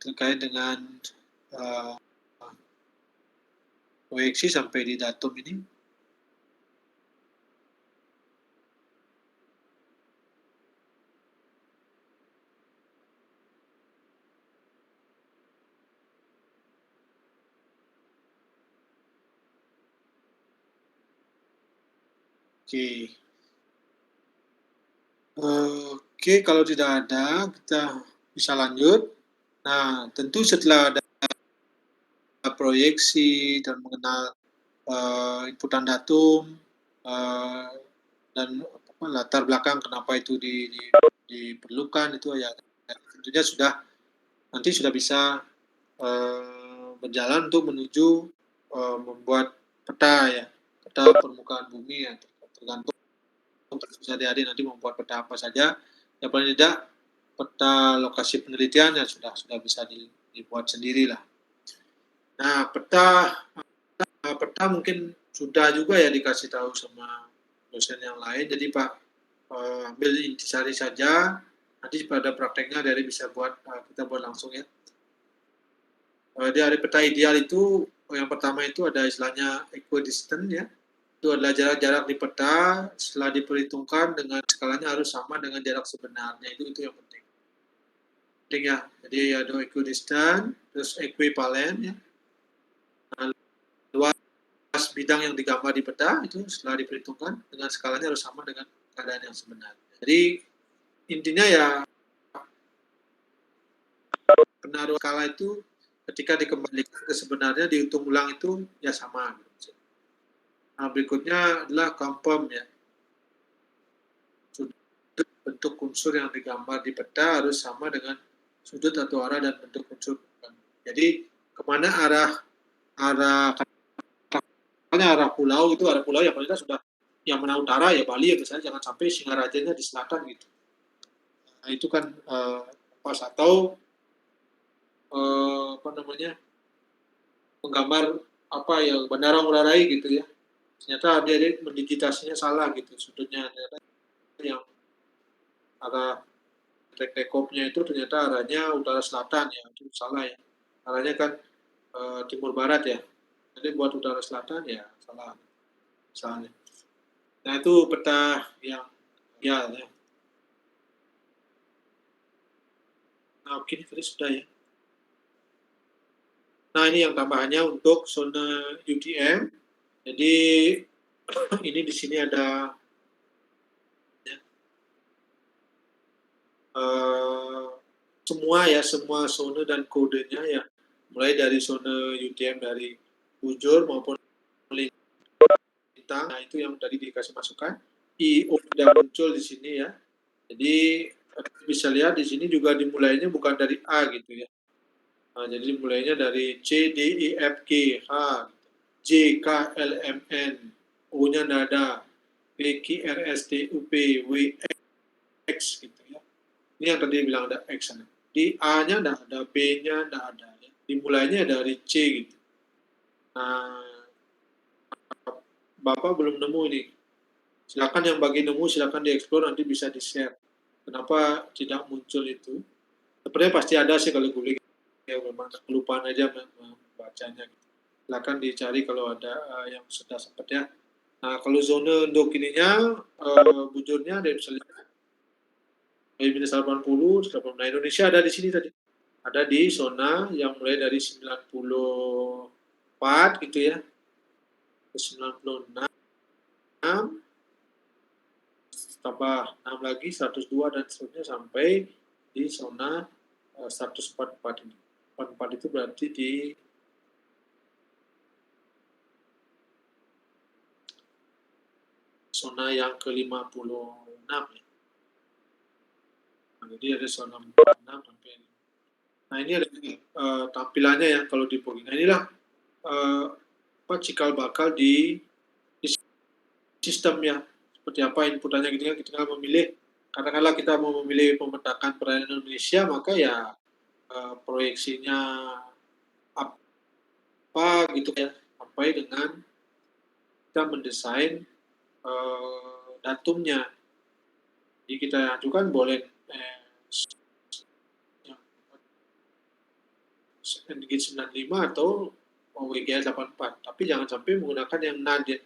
terkait dengan proyeksi sampai di datum ini? Oke, kalau tidak ada, kita bisa lanjut. Nah, tentu setelah ada proyeksi dan mengenal inputan datum dan latar belakang kenapa itu diperlukan itu ya tentunya nanti sudah bisa berjalan untuk menuju membuat peta ya, peta permukaan bumi ya, tergantung adik-adik nanti membuat peta apa saja. Yang paling tidak peta lokasi penelitian ya sudah bisa dibuat sendiri lah. Nah, peta mungkin sudah juga ya dikasih tahu sama dosen yang lain. Jadi Pak ambil intisari saja. Nanti pada prakteknya dari bisa kita buat langsung ya. Dari peta ideal itu yang pertama itu ada istilahnya equidistant ya. Itu adalah jarak-jarak di peta setelah diperhitungkan dengan skalanya harus sama dengan jarak sebenarnya. Itu yang penting. Ya. Jadi ada equidistant, terus equivalen ya. Nah, luas bidang yang digambar di peta itu setelah diperhitungkan dengan skalanya harus sama dengan keadaan yang sebenarnya. Jadi intinya ya penaruh skala itu ketika dikembalikan ke sebenarnya dihitung ulang itu ya sama. Nah, berikutnya adalah confirm ya. Sudut bentuk unsur yang digambar di peta harus sama dengan sudut atau arah dan bentuk unsur. Jadi kemana arah pulau itu, arah pulau yang paling sudah yang mana utara ya Bali ya misalnya, jangan sampai Singarajanya di selatan gitu. Nah itu kan pas atau menggambar Bandara Ngurah Rai gitu ya, ternyata dia mendigitasinya salah gitu sudutnya, ternyata yang arah rekopnya itu ternyata arahnya utara selatan ya, itu salah ya, arahnya kan timur barat ya. Jadi buat utara selatan ya salah misalnya. Nah itu peta yang ya. Nah oke ini tadi sudah ya. Nah ini yang tambahannya untuk zona UTM. Jadi ini di sini ada ya, semua zona dan kodenya ya. Mulai dari zona UTM dari bujur maupun lintang. Nah itu yang tadi dikasih masukan. IO sudah muncul di sini ya. Jadi bisa lihat di sini juga dimulainya bukan dari A gitu ya. Nah, jadi dimulainya dari C, D, E, F, G, H, J, K, L, M, N, O-nya tidak ada, P, Q, R, S, T, U, P, W, X gitu ya. Ini yang tadi bilang ada X. Di A-nya tidak ada, B-nya tidak ada. Ya. Dimulainya dari C gitu. Nah, Bapak belum nemu ini. Silakan yang bagi nemu, silakan dieksplor, nanti bisa di-share. Kenapa tidak muncul itu? Sebenarnya pasti ada sih kalau Google ya memang kelupaan aja membacanya. Silakan dicari kalau ada yang sudah sempat ya. Nah kalau zona untuk ininya bujurnya ada bisa lihat dari minus 80, 80. Nah Indonesia ada di sini tadi. Ada di zona yang mulai dari 94 gitu ya. Ke 96 tambah 6 lagi 102 dan seterusnya sampai di zona 144 ini. 44 itu berarti di zona yang ke-56 ya. Nah, jadi ada zona 46 sampai. Nah, ini ada tampilannya ya kalau di Bogi. Nah, inilah cikal bakal di sistem ya. Seperti apa inputannya gitu kan, kita tinggal memilih. Katakanlah kita mau memilih pemetakan perairan Indonesia, maka ya proyeksinya apa gitu ya, sampai dengan kita mendesain datumnya. Jadi kita ajukan boleh NG 95 atau WGA 84, tapi jangan sampai menggunakan yang NAD ya.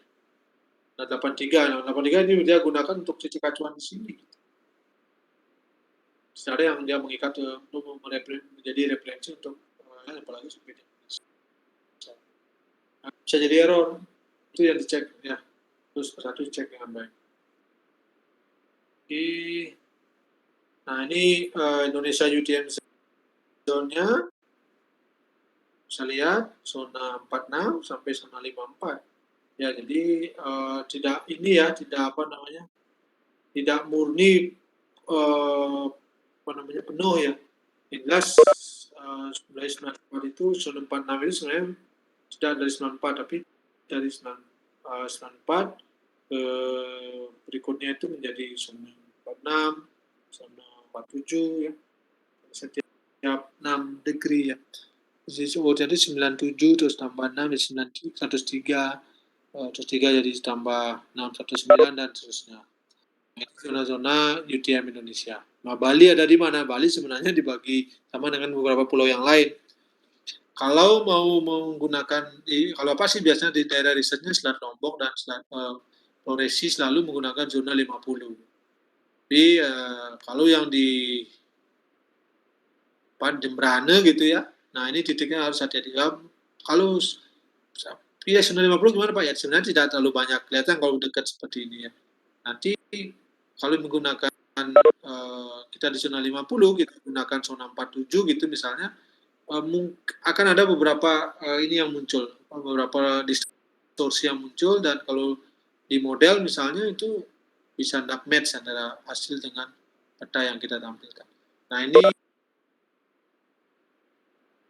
Nah, 83. Nah, 83 ini dia gunakan untuk titik acuan di sini. Secara yang dia mengikat untuk menjadi referensi untuk apalagi sampai nah, bisa jadi error. Itu yang dicek ya. Terus persatu dicek dengan baik. Oke. Nah, ini Indonesia UTM zone-nya. Bisa lihat zona 46 sampai zona 54. Ya, jadi tidak ini ya, tidak apa namanya, tidak murni apa namanya penuh ya. Yang jelas dari 94 itu zona 46 itu sebenarnya tidak dari 94 tapi dari 94 berikutnya itu menjadi zona 46, zona 47 ya. Setiap 6 degree ya. Jadi 97 terus tambah 6 jadi 103 terus 3 jadi tambah 619 dan seterusnya. Zona-zona UTM Indonesia. Nah, Bali ada di mana? Bali sebenarnya dibagi sama dengan beberapa pulau yang lain. Kalau mau menggunakan, kalau apa sih biasanya di daerah risetnya Selat Lombok dan Selat Floresi selalu menggunakan zona 50. Tapi kalau yang di Jembrane gitu ya, nah ini titiknya harus hati-hati. Kalau ya zona 50 gimana Pak? Ya sebenarnya tidak terlalu banyak kelihatan kalau dekat seperti ini ya. Nanti kalau menggunakan kita di zona 50, kita gunakan zona 47 gitu misalnya, akan ada beberapa ini yang muncul, beberapa distorsi yang muncul dan kalau di model misalnya itu bisa tidak match antara hasil dengan peta yang kita tampilkan. Nah ini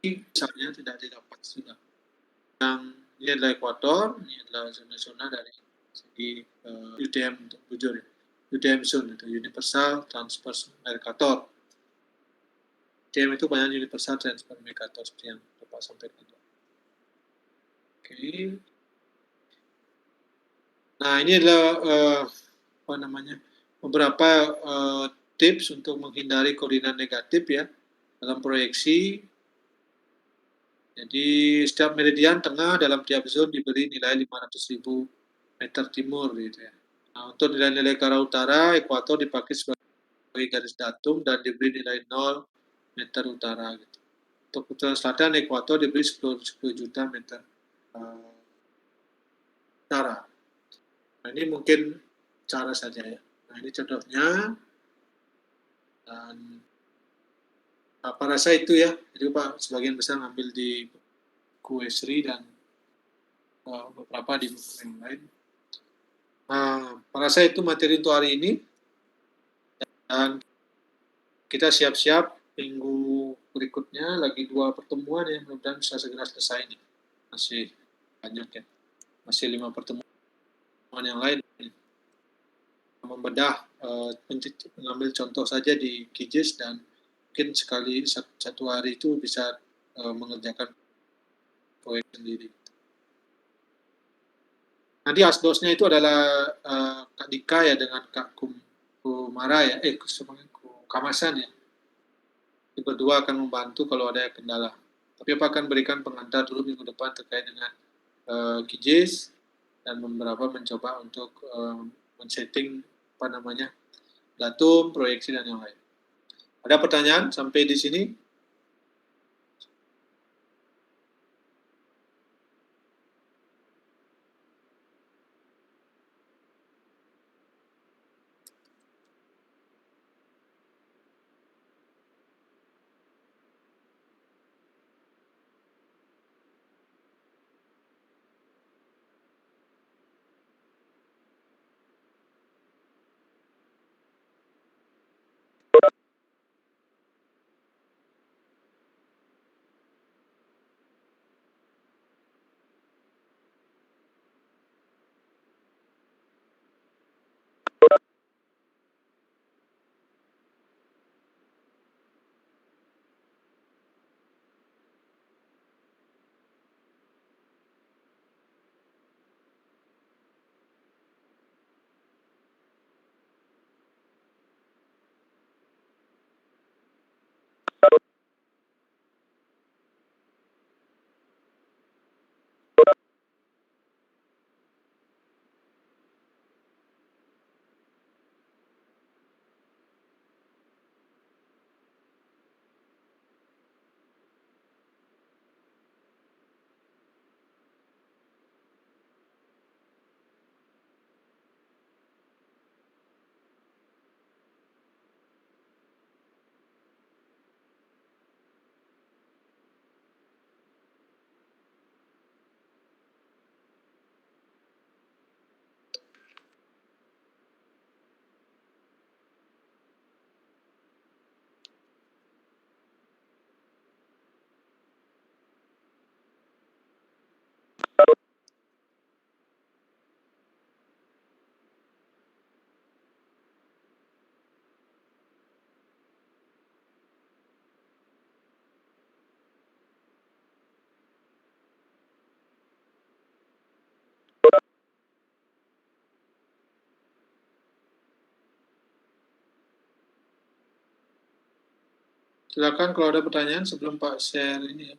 misalnya tidak didapat sudah. Yang ini adalah ekuator, ini adalah zona-zona dari segi UTM untuk bujur ya. UTM zone itu Universal Transverse Mercator. UTM itu banyak Universal Transverse Mercator seperti yang Bapak sampaikan. Oke. Nah ini adalah apa namanya beberapa tips untuk menghindari koordinat negatif ya dalam proyeksi. Jadi setiap meridian tengah dalam tiap zone diberi nilai 500.000 meter timur gitu ya. Nah, untuk nilai-nilai ke arah utara, ekuator dipakai sebagai garis datum dan diberi nilai 0 meter utara gitu. Untuk utara selatan, ekuator diberi 10 juta meter utara. Nah, ini mungkin cara saja ya. Nah, ini contohnya. Dan apa rasa itu ya. Jadi Pak sebagian besar ngambil di buku Esri dan beberapa di buku yang lain. Nah, rasa itu materi untuk hari ini. Dan kita siap-siap minggu berikutnya lagi 2 pertemuan ya, mudah-mudahan bisa segera selesai nih. Masih banyak ya, masih 5 pertemuan yang lain. Membedah, mengambil contoh saja di QGIS dan mungkin sekali satu hari itu bisa mengerjakan proyek sendiri. Nanti asdosnya itu adalah Kak Dika ya dengan Kak Kumara ya, Kamasan ya. Berdua akan membantu kalau ada kendala. Tapi Pak akan berikan pengantar dulu minggu depan terkait dengan QGIS dan beberapa mencoba untuk men-setting datum, proyeksi dan yang lain. Ada pertanyaan sampai di sini? Silakan kalau ada pertanyaan sebelum Pak share ini ya.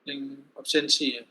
Yang absensi ya.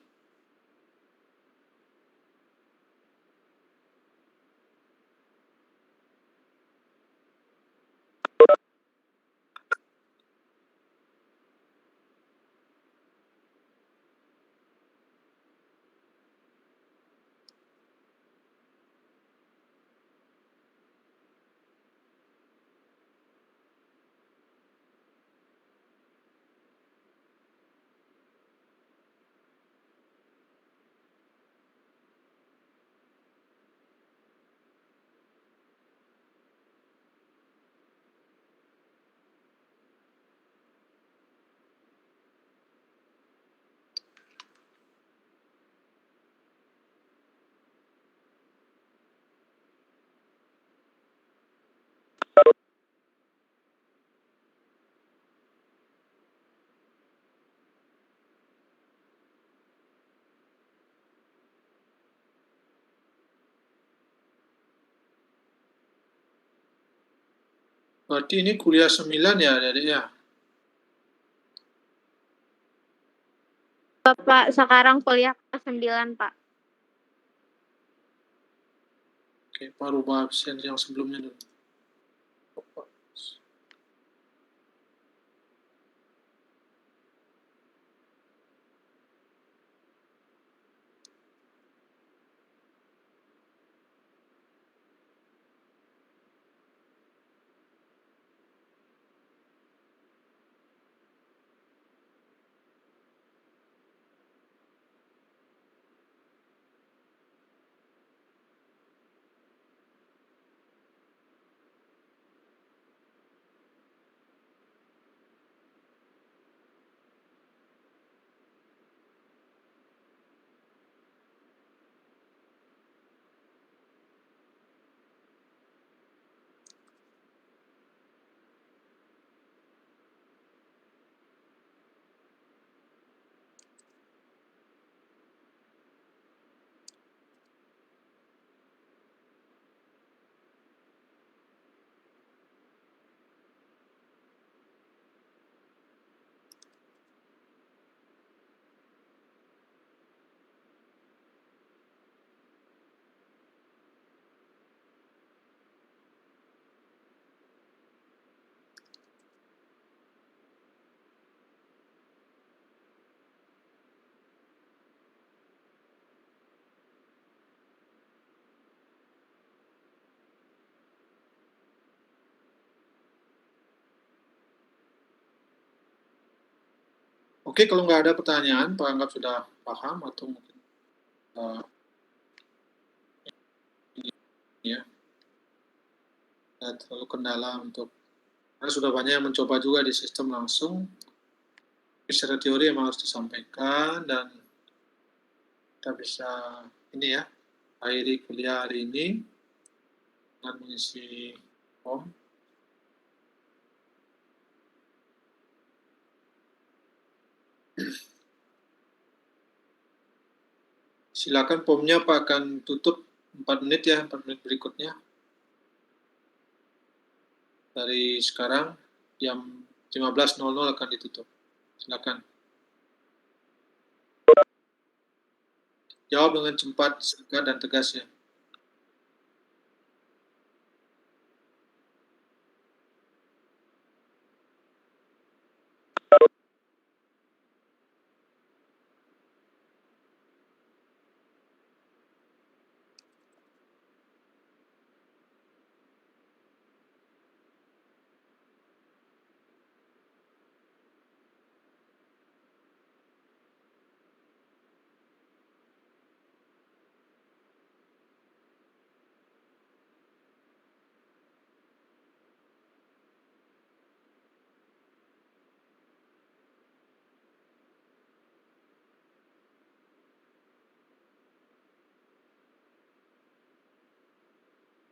Berarti ini kuliah 9 ya adik ya? Bapak sekarang kuliah kelas 9, Pak. Oke, Pak rubah absen yang sebelumnya dulu. Oke, kalau nggak ada pertanyaan, Pak anggap sudah paham atau mungkin ya, nggak terlalu kendala untuk karena sudah banyak yang mencoba juga di sistem langsung. Secara teori yang harus disampaikan dan kita bisa ini ya akhiri kuliah hari ini dengan mengisi form. Silakan formnya Pak akan tutup 4 menit ya, 4 menit berikutnya. Dari sekarang jam 15.00 akan ditutup. Silakan. Jawab dengan cepat, singkat, dan tegas ya.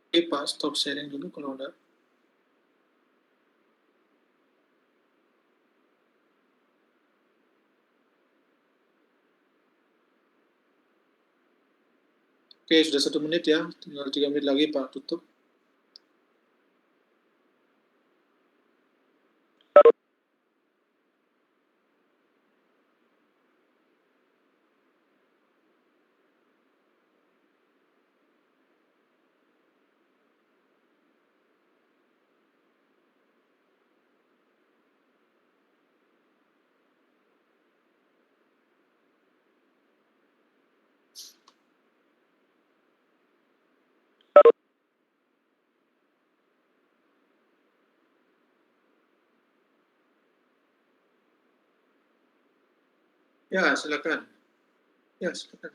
Oke Pak, stop sharing dulu kalau udah. Oke, sudah 1 menit ya, tinggal 3 menit lagi Pak tutup. Ya, silakan. Ya, silakan.